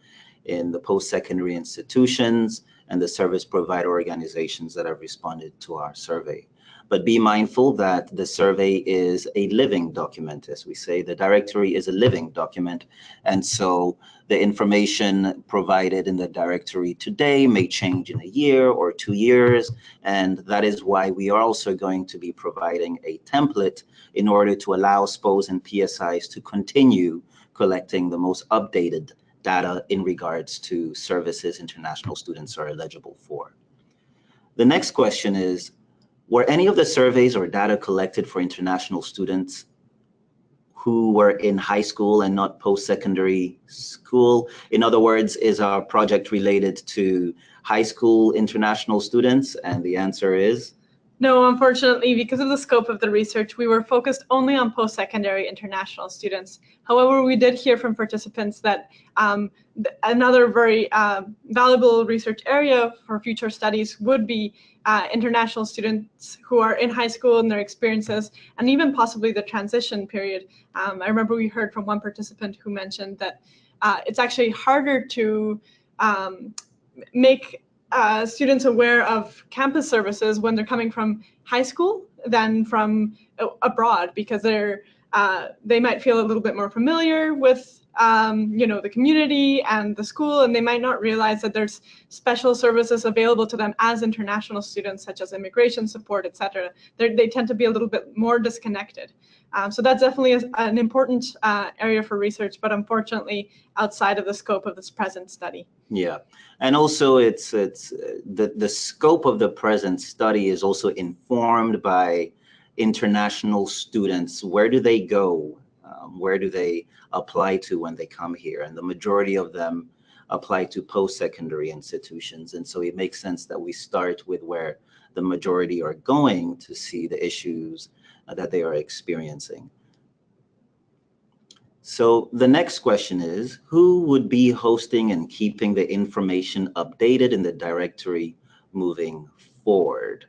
in the post-secondary institutions and the service provider organizations that have responded to our survey. But be mindful that the survey is a living document, as we say. The directory is a living document. And so the information provided in the directory today may change in a year or 2 years. And that is why we are also going to be providing a template in order to allow SPOs and PSIs to continue collecting the most updated data in regards to services international students are eligible for. The next question is, were any of the surveys or data collected for international students who were in high school and not post-secondary school? In other words, is our project related to high school international students? And the answer is? No, unfortunately, because of the scope of the research, we were focused only on post-secondary international students. However, we did hear from participants that another very valuable research area for future studies would be international students who are in high school and their experiences, and even possibly the transition period. I remember we heard from one participant who mentioned that it's actually harder to make students aware of campus services when they're coming from high school than from abroad, because they might feel a little bit more familiar with the community and the school, and they might not realize that there's special services available to them as international students, such as immigration support, etc. They tend to be a little bit more disconnected. So that's definitely an important area for research, but unfortunately outside of the scope of this present study. Yeah, and also it's the scope of the present study is also informed by international students. Where do they go? Where do they apply to when they come here? And the majority of them apply to post-secondary institutions. And so it makes sense that we start with where the majority are going to see the issues that they are experiencing. So the next question is, who would be hosting and keeping the information updated in the directory moving forward?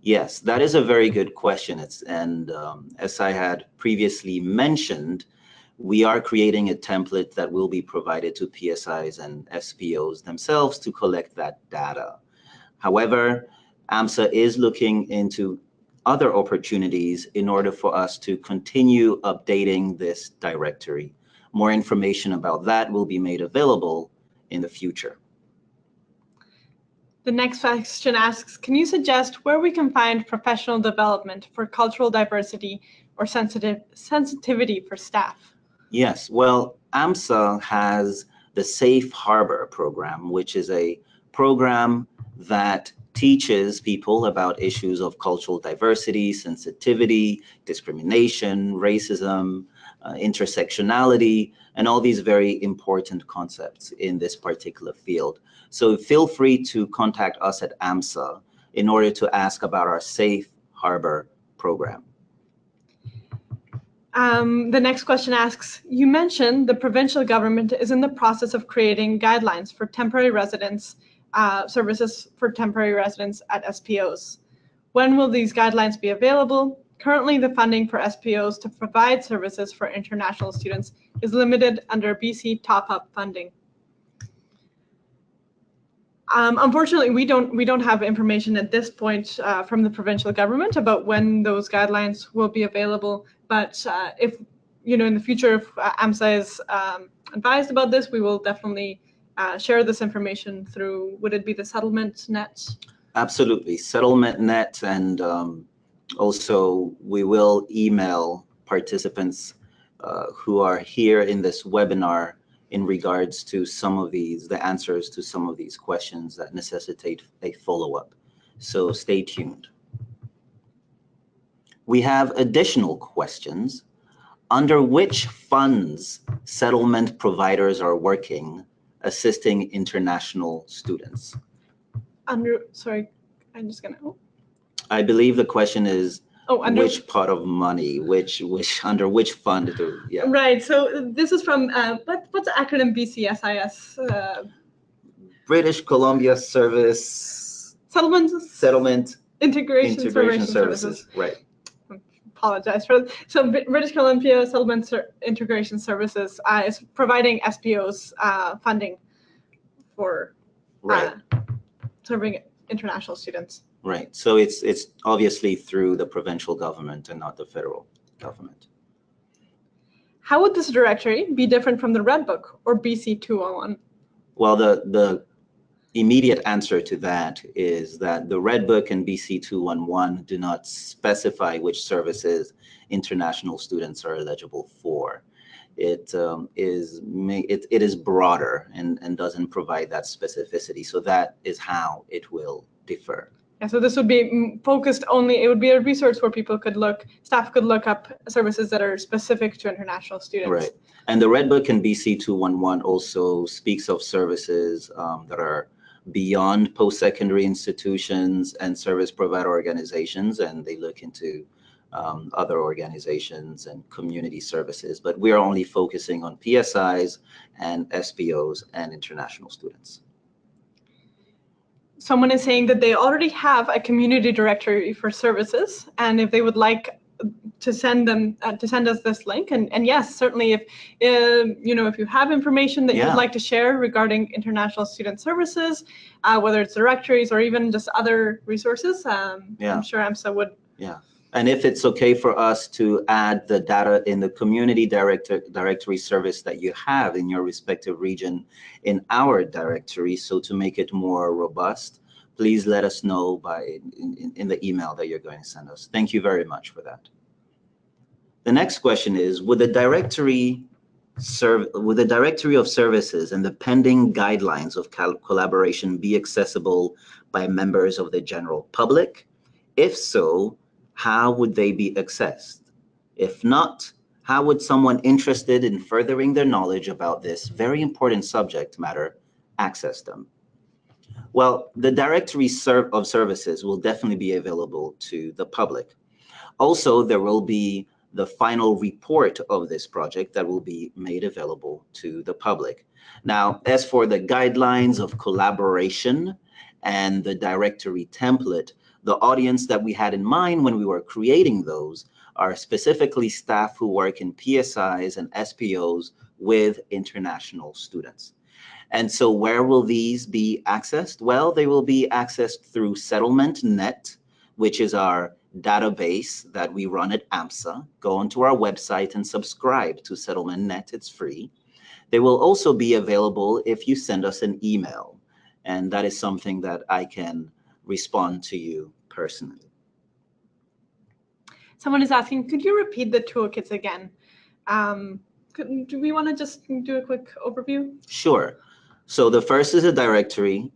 Yes, that is a very good question. As I had previously mentioned, we are creating a template that will be provided to PSIs and SPOs themselves to collect that data. However, AMSSA is looking into other opportunities in order for us to continue updating this directory. More information about that will be made available in the future. The next question asks, can you suggest where we can find professional development for cultural diversity or sensitivity for staff? Yes, well, AMSSA has the Safe Harbor program, which is a program that teaches people about issues of cultural diversity, sensitivity, discrimination, racism, intersectionality, and all these very important concepts in this particular field. So feel free to contact us at AMSSA in order to ask about our Safe Harbor program. The next question asks, you mentioned the provincial government is in the process of creating guidelines for temporary residence services for temporary residents at SPOs. When will these guidelines be available? currently the funding for SPOs to provide services for international students is limited under BC top-up funding. Unfortunately, we don't have information at this point from the provincial government about when those guidelines will be available. But if in the future, if AMSSA is advised about this, we will definitely share this information through. Would it be the settlement net? Absolutely, settlement net, and also we will email participants who are here in this webinar in regards to the answers to some of these questions that necessitate a follow-up. So stay tuned. We have additional questions. Under which funds settlement providers are working assisting international students? Sorry, I'm just gonna. I believe the question is, which pot of money, under which fund yeah. Right, so this is from, what's the acronym BC-SIS? British Columbia Service. Settlement. Integration Services. Right. Apologize for that. So British Columbia Settlement Integration Services is providing SPOs funding for serving international students. Right. So it's obviously through the provincial government and not the federal government. How would this directory be different from the Red Book or BC 201? Well, the immediate answer to that is that the Red Book and BC 211 do not specify which services international students are eligible for. It is broader and doesn't provide that specificity. So that is how it will differ. Yeah, so this would be focused only, it would be a resource where staff could look up services that are specific to international students. Right. And the Red Book and BC 211 also speaks of services that are beyond post-secondary institutions and service provider organizations, and they look into other organizations and community services. But we are only focusing on PSIs and SPOs and international students. Someone is saying that they already have a community directory for services, and if they would like to send us this link, and yes, certainly if you have information that you would like to share regarding international student services, whether it's directories or even just other resources, I'm sure AMSSA would. Yeah, and if it's okay for us to add the data in the community directory service that you have in your respective region in our directory, so to make it more robust, please let us know in the email that you're going to send us. Thank you very much for that. The next question is, would the directory of services and the pending guidelines of collaboration be accessible by members of the general public? If so, how would they be accessed? If not, how would someone interested in furthering their knowledge about this very important subject matter access them? Well, the directory of services will definitely be available to the public. Also, there will be the final report of this project that will be made available to the public. Now, as for the guidelines of collaboration and the directory template, the audience that we had in mind when we were creating those are specifically staff who work in PSIs and SPOs with international students. And so where will these be accessed? Well, they will be accessed through Settlement Net, which is our database that we run at AMSSA. Go onto our website and subscribe to Settlement Net. It's free. They will also be available if you send us an email. And that is something that I can respond to you personally. Someone is asking, could you repeat the toolkits again? Do we want to just do a quick overview? Sure. So the first is a directory.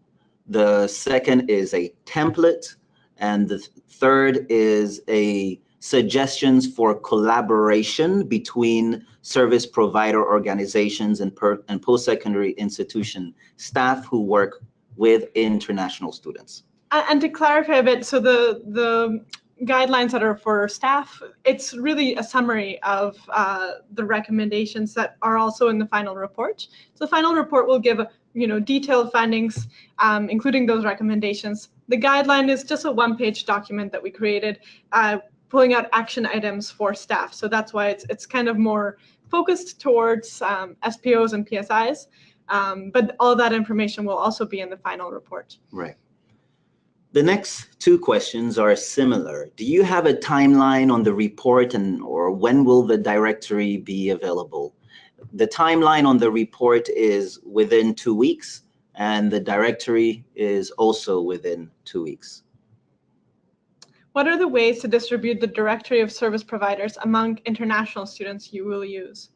The second is a template. And the third is a suggestions for collaboration between service provider organizations and post-secondary institution staff who work with international students. And to clarify a bit, so the guidelines that are for staff, it's really a summary of the recommendations that are also in the final report. So the final report will give detailed findings, including those recommendations. The guideline is just a one-page document that we created pulling out action items for staff. So that's why it's kind of more focused towards SPOs and PSIs, but all that information will also be in the final report. Right. The next two questions are similar. Do you have a timeline on the report, or when will the directory be available? The timeline on the report is within 2 weeks, and the directory is also within 2 weeks. What are the ways to distribute the directory of service providers among international students you will use?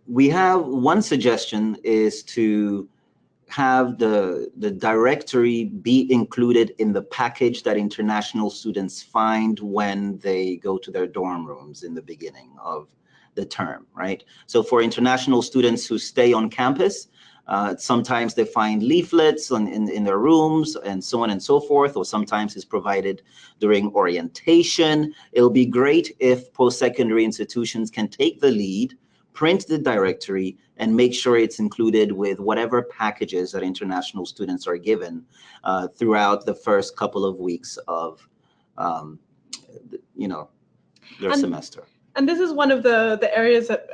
We have one suggestion is to have the directory be included in the package that international students find when they go to their dorm rooms in the beginning of the term, right? So for international students who stay on campus, sometimes they find leaflets in their rooms and so on and so forth, or sometimes it's provided during orientation. It'll be great if post-secondary institutions can take the lead, print the directory, and make sure it's included with whatever packages that international students are given throughout the first couple of weeks of, their semester. And this is one of the areas that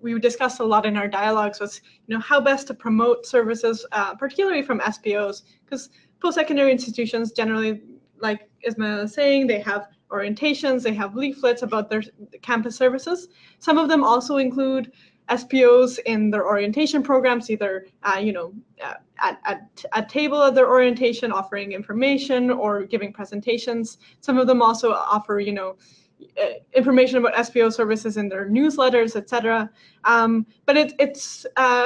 we discussed a lot in our dialogues, was how best to promote services, particularly from SPOs, because post-secondary institutions generally, like Ismaël is saying, they have orientations, they have leaflets about their campus services. Some of them also include SPOs in their orientation programs, either at a table at their orientation, offering information or giving presentations. Some of them also offer information about SPO services in their newsletters, etc. But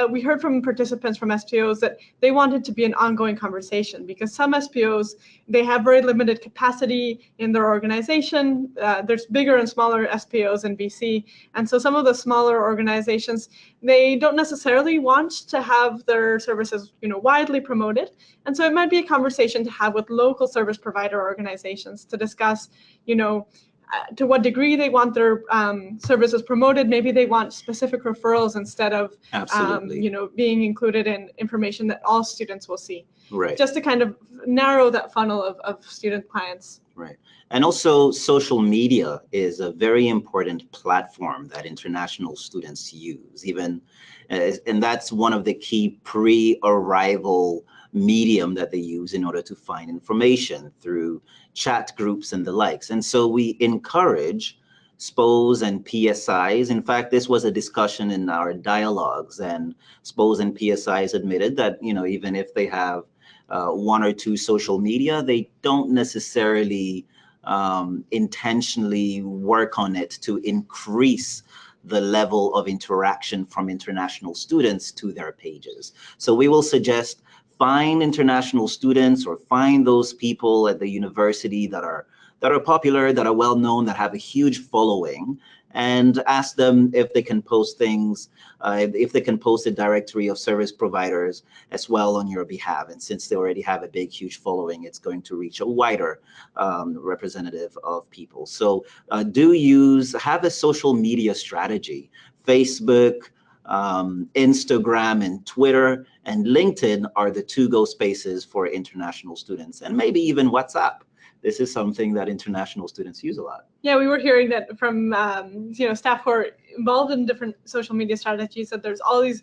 we heard from participants from SPOs that they want it to be an ongoing conversation, because some SPOs, they have very limited capacity in their organization. There's bigger and smaller SPOs in BC, and so some of the smaller organizations, they don't necessarily want to have their services widely promoted, and so it might be a conversation to have with local service provider organizations to discuss to what degree they want their services promoted. Maybe they want specific referrals instead of being included in information that all students will see. Right. Just to kind of narrow that funnel of student clients. Right. And also social media is a very important platform that international students use, and that's one of the key pre-arrival medium that they use in order to find information through chat groups and the likes. And so we encourage SPOs and PSIs. In fact, this was a discussion in our dialogues, and SPOs and PSIs admitted that, even if they have one or two social media, they don't necessarily intentionally work on it to increase the level of interaction from international students to their pages. So we will suggest find international students, or find those people at the university that are popular, that are well known, that have a huge following, and ask them if they can post things, if they can post a directory of service providers as well on your behalf. And since they already have a big, huge following, it's going to reach a wider representative of people. So have a social media strategy. Facebook, Instagram and Twitter and LinkedIn are the to-go spaces for international students, and maybe even WhatsApp. This is something that international students use a lot. Yeah, we were hearing that from staff who are involved in different social media strategies, that there's all these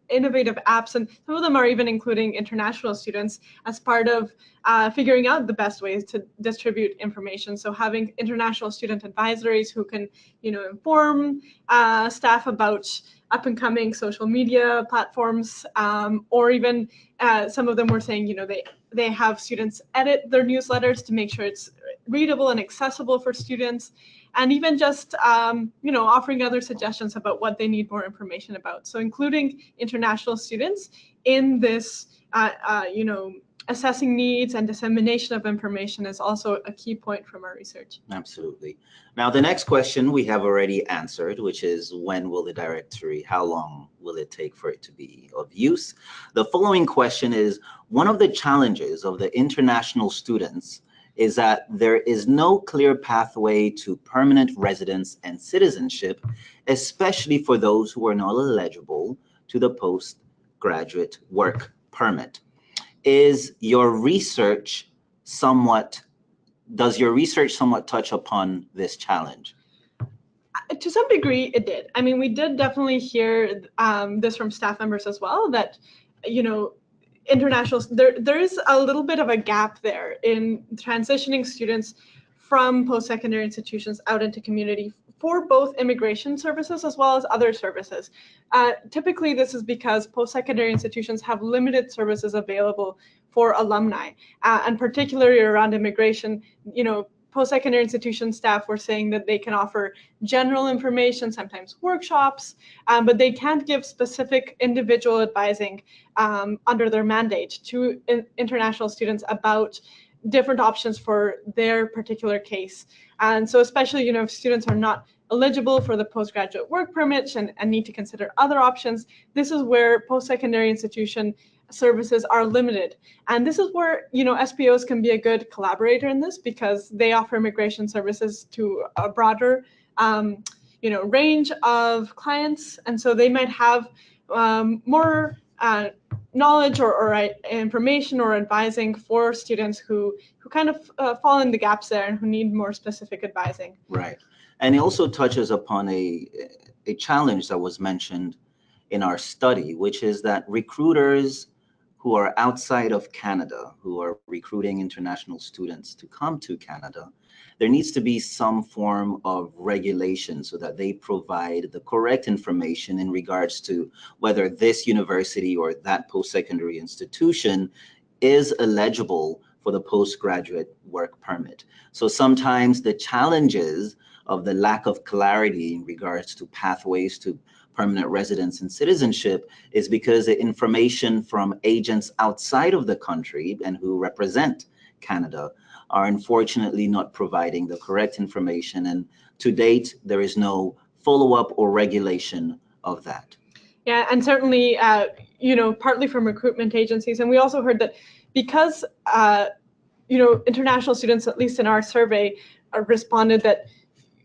innovative apps, and some of them are even including international students as part of figuring out the best ways to distribute information. So having international student advisories who can inform staff about up-and-coming social media platforms, or even some of them were saying they have students edit their newsletters to make sure it's readable and accessible for students, and even just offering other suggestions about what they need more information about. So including international students in this assessing needs and dissemination of information is also a key point from our research. Absolutely. Now, the next question we have already answered, which is when will the directory, how long will it take for it to be of use? The following question is, one of the challenges of the international students is that there is no clear pathway to permanent residence and citizenship, especially for those who are not eligible to the postgraduate work permit. Is your research somewhat does your research somewhat touch upon this challenge? To some degree, it did. I mean, we did definitely hear this from staff members as well, that, you know, there is a little bit of a gap there in transitioning students from post-secondary institutions out into community for both immigration services as well as other services. Typically, this is because post-secondary institutions have limited services available for alumni, and particularly around immigration. You know, post-secondary institution staff were saying that they can offer general information, sometimes workshops, but they can't give specific individual advising under their mandate to international students about different options for their particular case. And so especially, you know, if students are not eligible for the postgraduate work permit and need to consider other options, this is where post-secondary institution services are limited. And this is where, you know, SPOs can be a good collaborator in this, because they offer immigration services to a broader, you know, range of clients. And so they might have more knowledge or information or advising for students who kind of fall in the gaps there and who need more specific advising. Right. And it also touches upon a challenge that was mentioned in our study, which is that recruiters who are outside of Canada, who are recruiting international students to come to Canada, there needs to be some form of regulation so that they provide the correct information in regards to whether this university or that post-secondary institution is eligible for the postgraduate work permit. So sometimes the challenges of the lack of clarity in regards to pathways to permanent residence and citizenship is because the information from agents outside of the country and who represent Canada are unfortunately not providing the correct information. And to date, there is no follow-up or regulation of that. Yeah, and certainly, you know, partly from recruitment agencies. And we also heard that because, you know, international students, at least in our survey, responded that,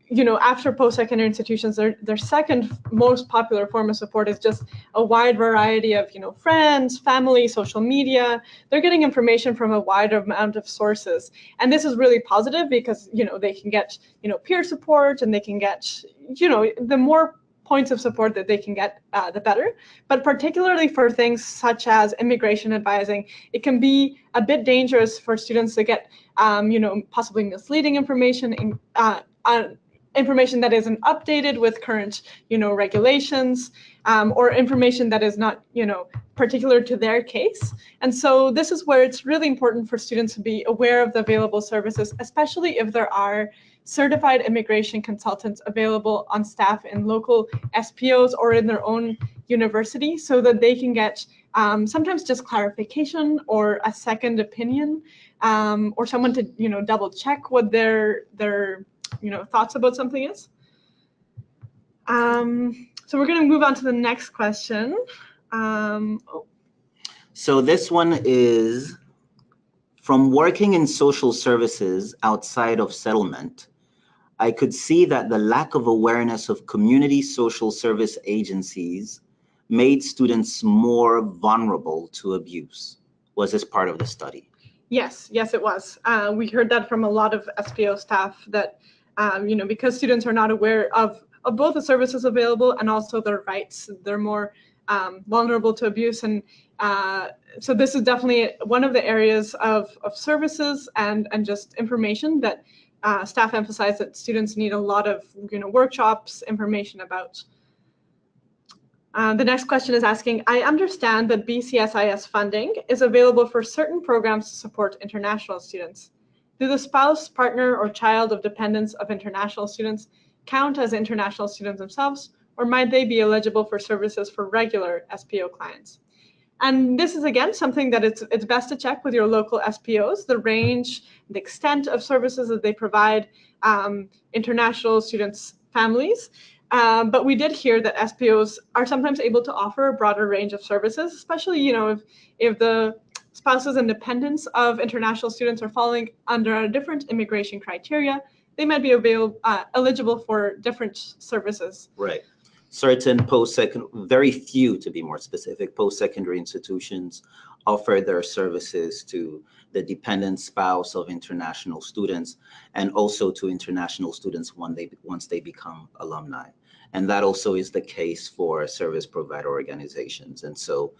you know, after post-secondary institutions, their second most popular form of support is just a wide variety of, you know, friends, family, social media. They're getting information from a wide amount of sources. And this is really positive because, you know, they can get, you know, peer support, and they can get, you know, the more points of support that they can get, the better. But particularly for things such as immigration advising, it can be a bit dangerous for students to get, you know, possibly misleading information, information that isn't updated with current, you know, regulations, or information that is not, you know, particular to their case. And so this is where it's really important for students to be aware of the available services, especially if there are certified immigration consultants available on staff in local SPOs or in their own university, so that they can get sometimes just clarification or a second opinion, or someone to, you know, double check what their you know, thoughts about something is. So we're going to move on to the next question. So this one is, from working in social services outside of settlement, I could see that the lack of awareness of community social service agencies made students more vulnerable to abuse. Was this part of the study? Yes, it was. We heard that from a lot of SPO staff that, you know, because students are not aware of both the services available and also their rights, they're more vulnerable to abuse. And so this is definitely one of the areas of services and just information that staff emphasize that students need a lot of, you know, workshops, information about. The next question is asking, I understand that BC-SIS funding is available for certain programs to support international students. Do the spouse, partner, or child of dependents of international students count as international students themselves, or might they be eligible for services for regular SPO clients? And this is, again, something that it's best to check with your local SPOs, the range, the extent of services that they provide international students' families. But we did hear that SPOs are sometimes able to offer a broader range of services, especially, you know, if the spouses and dependents of international students are falling under a different immigration criteria, they might be eligible for different services. Right. certain very few, to be more specific, post-secondary institutions offer their services to the dependent spouse of international students, and also to international students once they become alumni. And that also is the case for service provider organizations. And so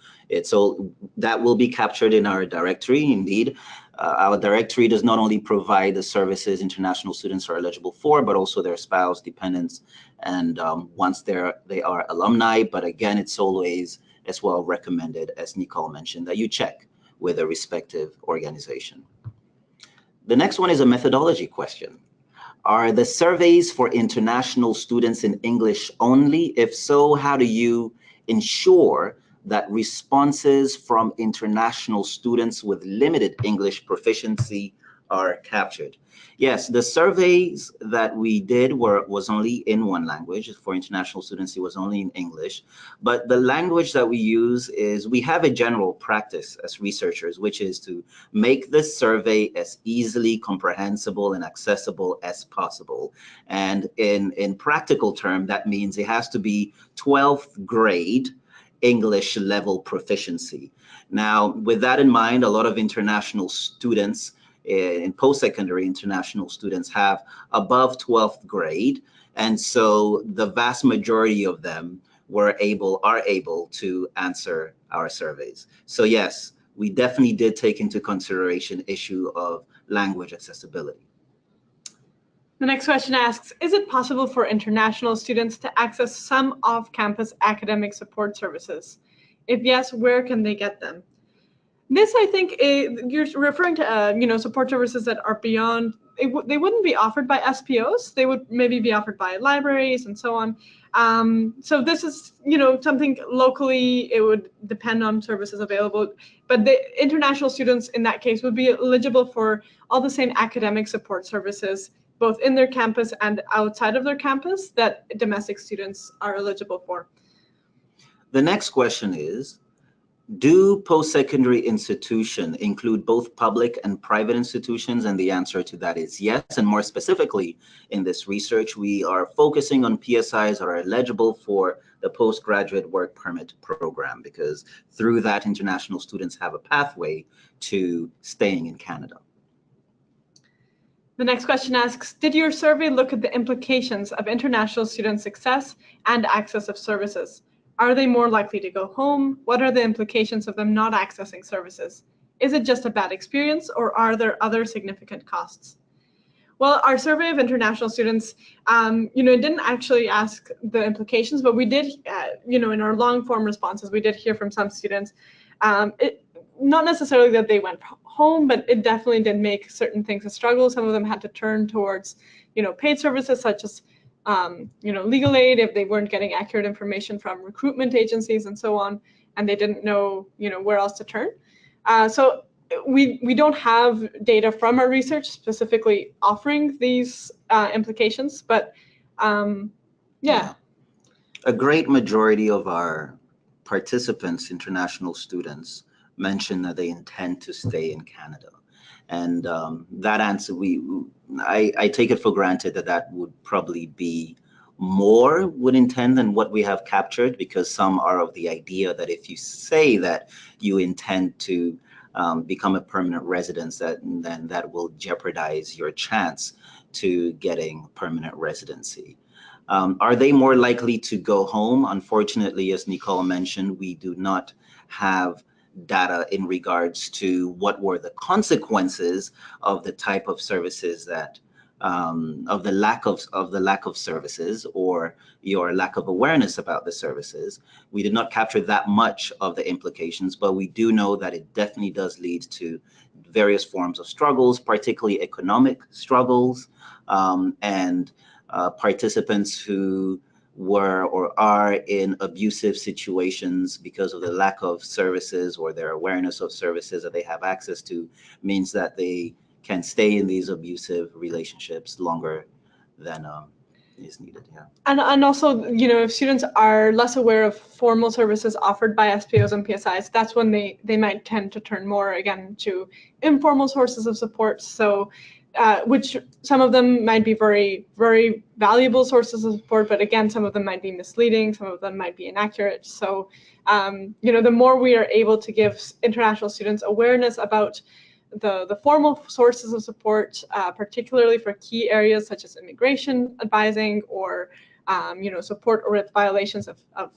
that will be captured in our directory. Indeed, our directory does not only provide the services international students are eligible for, but also their spouse, dependents, and once they are alumni. But again, it's always as well recommended, as Nicole mentioned, that you check with a respective organization. The next one is a methodology question. Are the surveys for international students in English only? If so, how do you ensure that responses from international students with limited English proficiency are captured? Yes, the surveys that we did was only in one language. For international students, it was only in English. But the language that we use is, we have a general practice as researchers, which is to make the survey as easily comprehensible and accessible as possible. And in practical term, that means it has to be 12th grade English level proficiency. Now, with that in mind, a lot of international students in post-secondary international students have above 12th grade. And so the vast majority of them are able to answer our surveys. So yes, we definitely did take into consideration issue of language accessibility. The next question asks, is it possible for international students to access some off-campus academic support services? If yes, where can they get them? This, I think, you're referring to, support services that are beyond, they wouldn't be offered by SPOs. They would maybe be offered by libraries and so on. So this is, something locally, it would depend on services available. But the international students in that case would be eligible for all the same academic support services, both in their campus and outside of their campus, that domestic students are eligible for. The next question is, do post-secondary institutions include both public and private institutions? And the answer to that is yes. And more specifically, in this research, we are focusing on PSIs that are eligible for the postgraduate work permit program, because through that, international students have a pathway to staying in Canada. The next question asks, did your survey look at the implications of international student success and access of services? Are they more likely to go home? What are the implications of them not accessing services? Is it just a bad experience, or are there other significant costs? Well, our survey of international students, didn't actually ask the implications, but we did, in our long form responses, we did hear from some students, not necessarily that they went home, but it definitely did make certain things a struggle. Some of them had to turn towards, paid services such as legal aid if they weren't getting accurate information from recruitment agencies and so on, and they didn't know, where else to turn. So we don't have data from our research specifically offering these implications, but yeah. A great majority of our participants, international students, mentioned that they intend to stay in Canada. And that answer, I take it for granted that would probably be more would intend than what we have captured, because some are of the idea that if you say that you intend to become a permanent resident, then that will jeopardize your chance to getting permanent residency. Are they more likely to go home? Unfortunately, as Nicole mentioned, we do not have data in regards to what were the consequences of the type of services that of the lack of services, or your lack of awareness about the services. We did not capture that much of the implications, but we do know that it definitely does lead to various forms of struggles, particularly economic struggles, and participants who were or are in abusive situations because of the lack of services, or their awareness of services that they have access to, means that they can stay in these abusive relationships longer than is needed. Yeah. And also, if students are less aware of formal services offered by SPOs and PSIs, that's when they might tend to turn more again to informal sources of support. So which some of them might be very, very valuable sources of support, but again, some of them might be misleading, some of them might be inaccurate. So, the more we are able to give international students awareness about the formal sources of support, particularly for key areas such as immigration advising or, support with violations of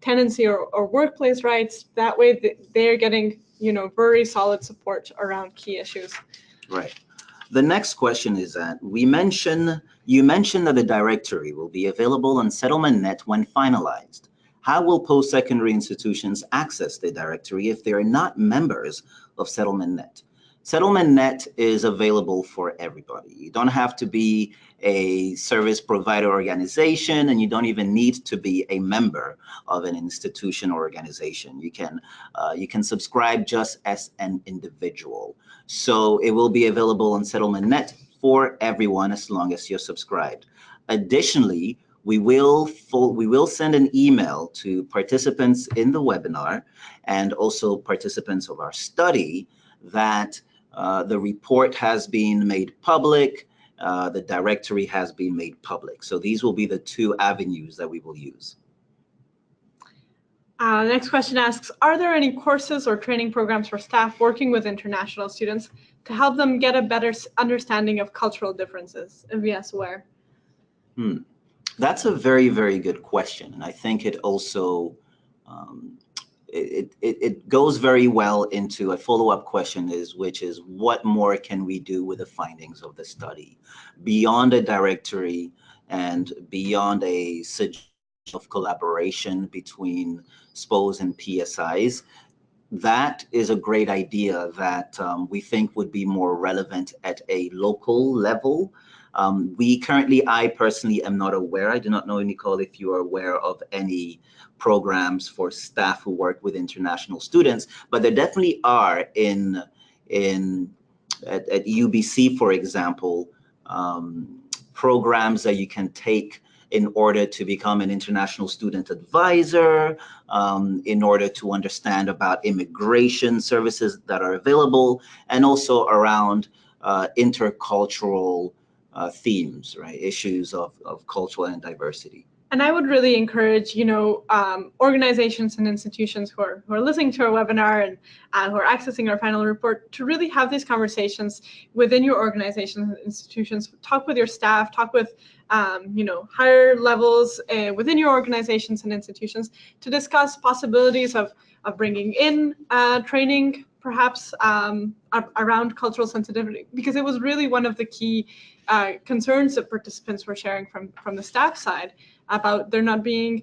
tenancy or workplace rights, that way they're getting, very solid support around key issues. Right. The next question is that you mentioned that the directory will be available on SettlementNet when finalized. How will post-secondary institutions access the directory if they are not members of SettlementNet? SettlementNet is available for everybody. You don't have to be a service provider organization, and you don't even need to be a member of an institution or organization. You can subscribe just as an individual. So it will be available on SettlementNet for everyone as long as you're subscribed. Additionally, we will send an email to participants in the webinar and also participants of our study that the report has been made public, the directory has been made public. So these will be the two avenues that we will use. Next question asks, are there any courses or training programs for staff working with international students to help them get a better understanding of cultural differences? If yes, where? That's a very, very good question. And I think it also, it goes very well into a follow-up question, which is what more can we do with the findings of the study beyond a directory and beyond a suggestion of collaboration between SPOs and PSIs? That is a great idea that we think would be more relevant at a local level. I personally am not aware. I do not know, Nicole, if you are aware of any programs for staff who work with international students, but there definitely are at UBC, for example, programs that you can take in order to become an international student advisor, in order to understand about immigration services that are available, and also around intercultural themes, right? Issues of cultural and diversity. And I would really encourage, organizations and institutions who are listening to our webinar and who are accessing our final report to really have these conversations within your organizations and institutions. Talk with your staff, talk with, higher levels within your organizations and institutions to discuss possibilities of bringing in training, perhaps around cultural sensitivity, because it was really one of the key concerns that participants were sharing from the staff side about there not being,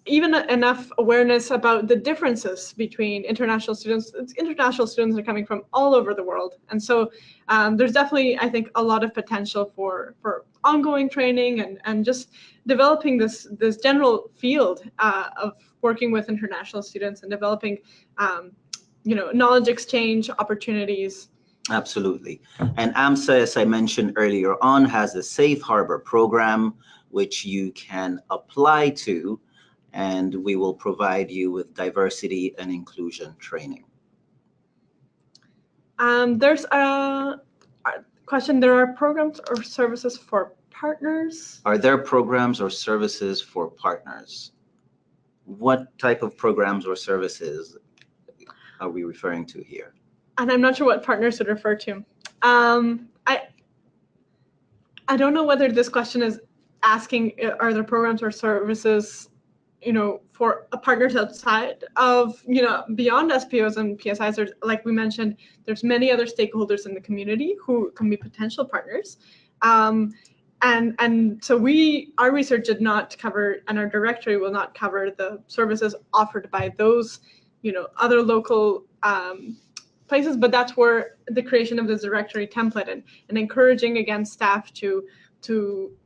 even enough awareness about the differences between international students. International students are coming from all over the world. And so there's definitely, I think, a lot of potential for ongoing training and just developing this general field of working with international students and developing, knowledge exchange opportunities. Absolutely. And AMSSA, as I mentioned earlier on, has a Safe Harbor program, which you can apply to, and we will provide you with diversity and inclusion training. There's a question, there are programs or services for partners? Are there programs or services for partners? What type of programs or services are we referring to here? And I'm not sure what partners would refer to. I don't know whether this question is asking, are there programs or services, for partners outside of, beyond SPOs and PSIs. There's, like we mentioned, there's many other stakeholders in the community who can be potential partners. And so our research did not cover, and our directory will not cover the services offered by those, other local places, but that's where the creation of this directory template and encouraging, again, staff to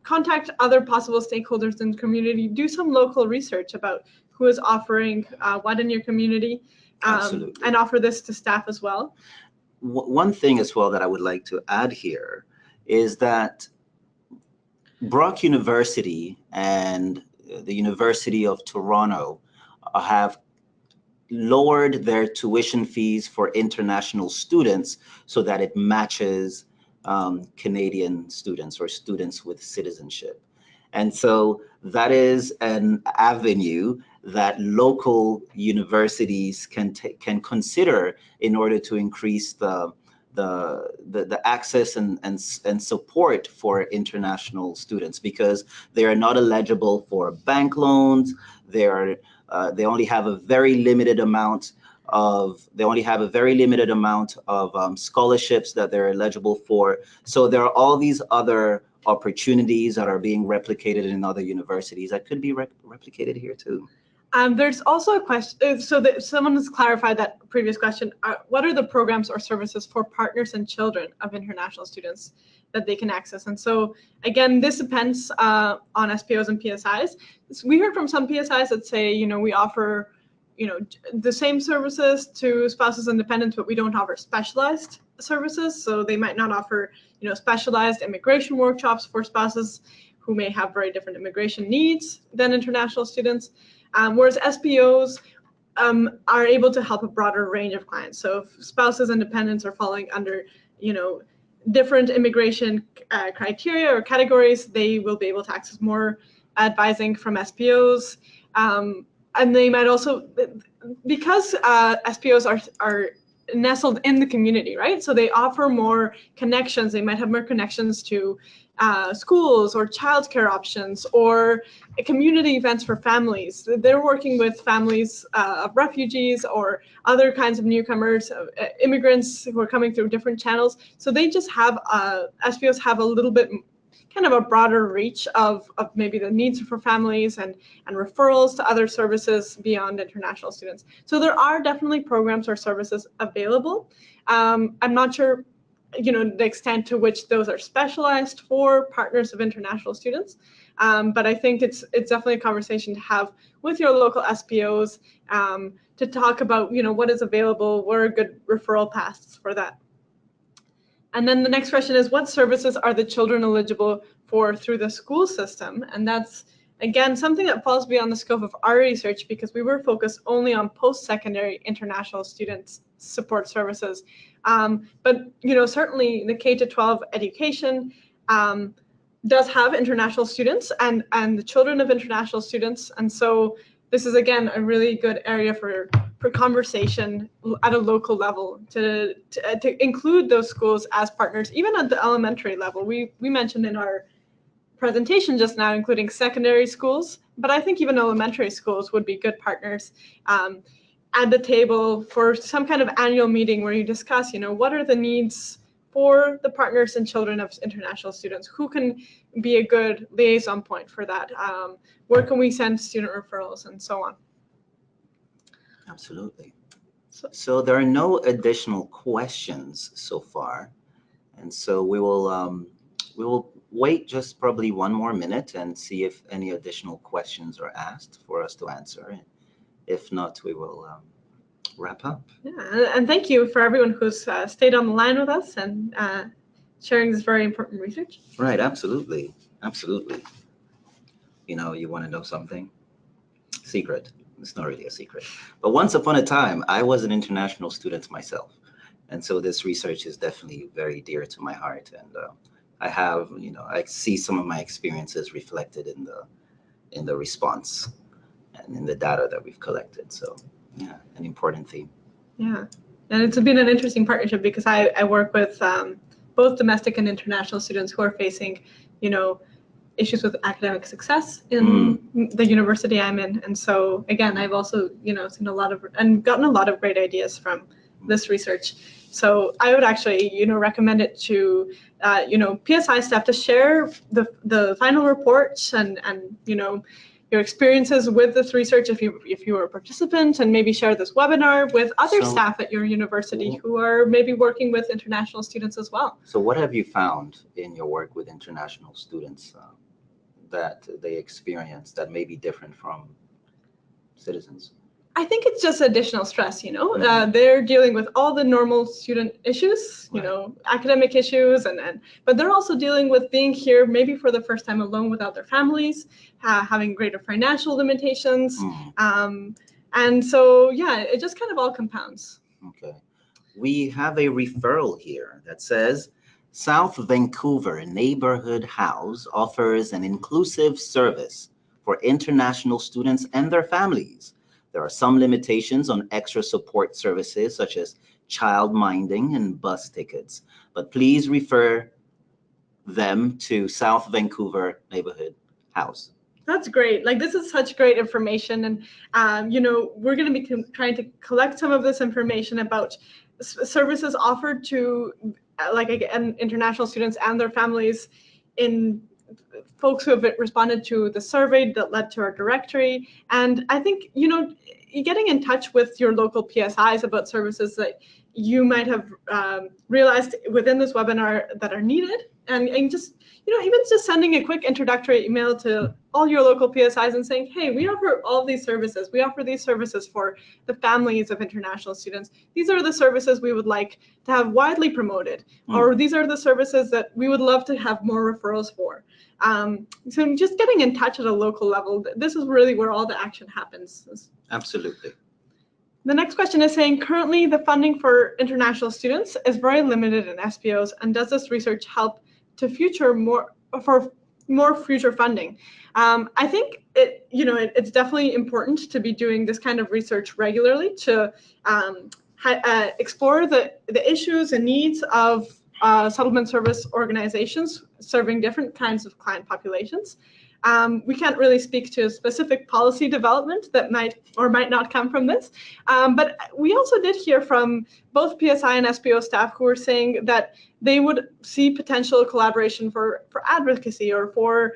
contact other possible stakeholders in the community, do some local research about who is offering what in your community, and offer this to staff as well. One thing as well that I would like to add here is that Brock University and the University of Toronto have lowered their tuition fees for international students so that it matches Canadian students or students with citizenship. And so that is an avenue that local universities can consider in order to increase the access and support for international students, because they are not eligible for bank loans. They only have a very limited amount of scholarships that they're eligible for. So there are all these other opportunities that are being replicated in other universities that could be replicated here too. There's also a question, so that someone has clarified that previous question. What are the programs or services for partners and children of international students that they can access? And so again, this depends on SPOs and PSIs. So we heard from some PSIs that say, we offer, the same services to spouses and dependents, but we don't offer specialized services. So they might not offer, specialized immigration workshops for spouses who may have very different immigration needs than international students. Whereas SPOs are able to help a broader range of clients. So if spouses and dependents are falling under, different immigration criteria or categories, they will be able to access more advising from SPOs. And they might also, because SPOs are nestled in the community, right? So they offer more connections. They might have more connections to schools or childcare options or community events for families. They're working with families of refugees or other kinds of newcomers, immigrants who are coming through different channels. So they just have, SPOs have a little bit kind of a broader reach of maybe the needs for families and referrals to other services beyond international students. So there are definitely programs or services available. I'm not sure, the extent to which those are specialized for partners of international students. But I think it's definitely a conversation to have with your local SPOs to talk about, what is available, what are good referral paths for that. And then the next question is, what services are the children eligible for through the school system? And that's, again, something that falls beyond the scope of our research because we were focused only on post-secondary international students support services. But, certainly the K-12 education does have international students and the children of international students. And so this is, again, a really good area for conversation at a local level to include those schools as partners, even at the elementary level. We mentioned in our presentation just now, including secondary schools, but I think even elementary schools would be good partners at the table for some kind of annual meeting where you discuss, what are the needs for the partners and children of international students? Who can be a good liaison point for that? Where can we send student referrals and so on? Absolutely. So there are no additional questions so far. And so we will wait just probably one more minute and see if any additional questions are asked for us to answer. If not, we will wrap up. Yeah, and thank you for everyone who's stayed on the line with us and sharing this very important research. Right, absolutely. Absolutely. You want to know something? Secret. It's not really a secret. But once upon a time, I was an international student myself. And so this research is definitely very dear to my heart. And I have, I see some of my experiences reflected in the response and in the data that we've collected. So yeah, an important theme. Yeah, and it's been an interesting partnership because I work with both domestic and international students who are facing, issues with academic success in the university I'm in. And so again, I've also, seen a lot of and gotten a lot of great ideas from this research. So I would actually, recommend it to, PSI staff to share the final reports and your experiences with this research if you were a participant, and maybe share this webinar with other staff at your university who are maybe working with international students as well. So what have you found in your work with international students that they experience that may be different from citizens? I think it's just additional stress, they're dealing with all the normal student issues, academic issues, but they're also dealing with being here maybe for the first time alone without their families, having greater financial limitations. And so, yeah, it just kind of all compounds. Okay. We have a referral here that says, South Vancouver Neighborhood House offers an inclusive service for international students and their families. There are some limitations on extra support services such as child minding and bus tickets, but please refer them to South Vancouver Neighborhood House. That's great. Like, this is such great information. And, we're going to be trying to collect some of this information about services offered to, like, again, international students and their families in folks who have responded to the survey that led to our directory. And I think, getting in touch with your local PSIs about services that you might have realized within this webinar that are needed, and just, even just sending a quick introductory email to all your local PSIs and saying, hey, we offer all these services. We offer these services for the families of international students. These are the services we would like to have widely promoted, or these are the services that we would love to have more referrals for. So just getting in touch at a local level, this is really where all the action happens. Absolutely. The next question is saying, currently the funding for international students is very limited in SPOs, and does this research help to more future funding? I think it's definitely important to be doing this kind of research regularly to explore the issues and needs of settlement service organizations serving different kinds of client populations. We can't really speak to specific policy development that might or might not come from this, but we also did hear from both PSI and SPO staff who were saying that they would see potential collaboration for advocacy, or for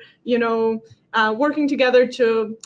working together to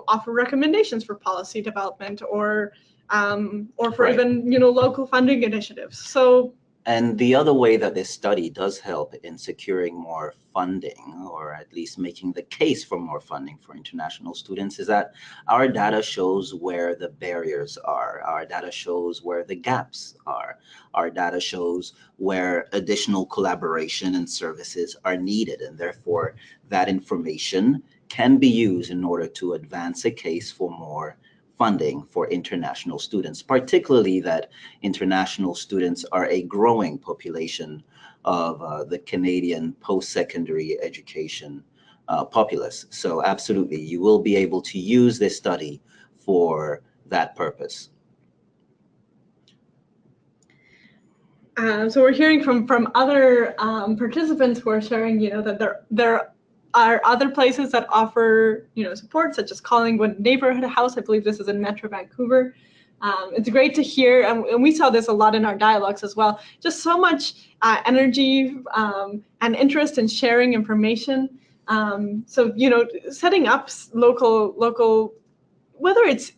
offer recommendations for policy development, or for even local funding initiatives. So. And the other way that this study does help in securing more funding, or at least making the case for more funding for international students, is that our data shows where the barriers are. Our data shows where the gaps are. Our data shows where additional collaboration and services are needed. And therefore, that information can be used in order to advance a case for more funding for international students, particularly that international students are a growing population of the Canadian post-secondary education populace. So absolutely, you will be able to use this study for that purpose. So we're hearing from other participants who are sharing, that there are other places that offer, support, such as Collingwood Neighborhood House. I believe this is in Metro Vancouver. It's great to hear, and we saw this a lot in our dialogues as well. Just so much energy and interest in sharing information. So setting up local, whether it's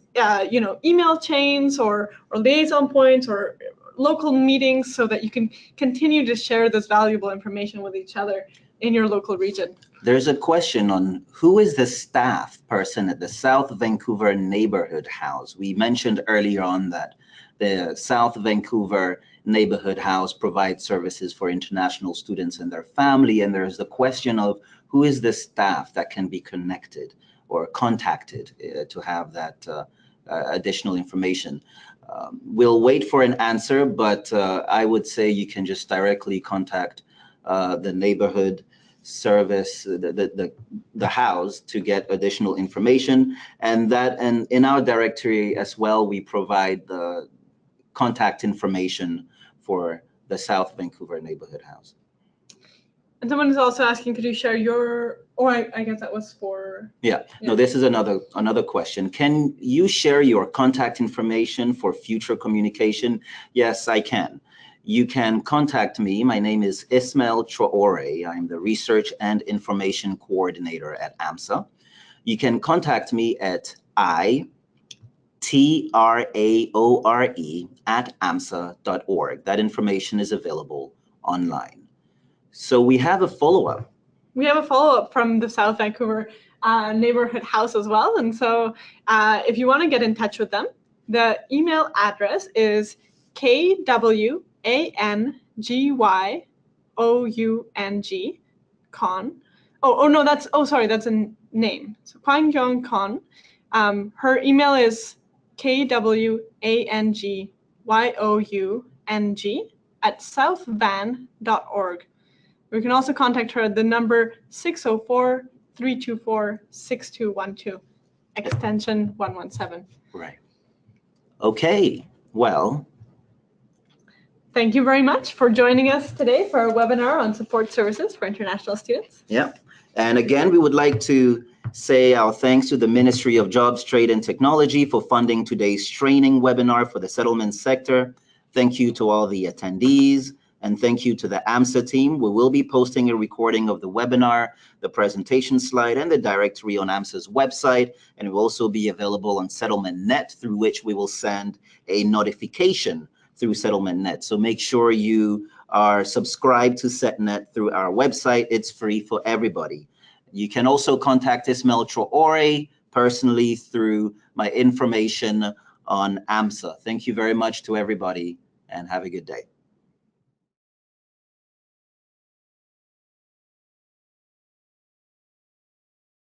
email chains or liaison points or local meetings, so that you can continue to share this valuable information with each other in your local region. There's a question on who is the staff person at the South Vancouver Neighborhood House. We mentioned earlier on that the South Vancouver Neighborhood House provides services for international students and their family, and there's the question of who is the staff that can be connected or contacted to have that additional information. We'll wait for an answer, but I would say you can just directly contact the neighborhood service, the house, to get additional information. And in our directory as well, we provide the contact information for the South Vancouver Neighborhood House. And someone is also asking, could you share your, or I guess that was for... Yeah, no, this is another question. Can you share your contact information for future communication? Yes, I can. You can contact me. My name is Ismaël Traoré. I'm the Research and Information Coordinator at AMSSA. You can contact me at itraore@amssa.org. That information is available online. So we have a follow-up. We have a follow-up from the South Vancouver Neighborhood House as well. And so if you want to get in touch with them, the email address is KWANGYOUNG Con. That's a name. So Kwang Yong Con. Her email is KWANGYOUNG@southvan.org. or you can also contact her at the number 604-324-6212, extension 117. Right. Okay, well. Thank you very much for joining us today for our webinar on support services for international students. Yeah, and again, we would like to say our thanks to the Ministry of Jobs, Trade and Technology for funding today's training webinar for the settlement sector. Thank you to all the attendees, and thank you to the AMSSA team. We will be posting a recording of the webinar, the presentation slide, and the directory on AMSSA's website, and it will also be available on SettlementNet, through which we will send a notification through SettlementNet. So make sure you are subscribed to SetNet through our website. It's free for everybody. You can also contact Ismaël Traoré personally through my information on AMSSA. Thank you very much to everybody, and have a good day.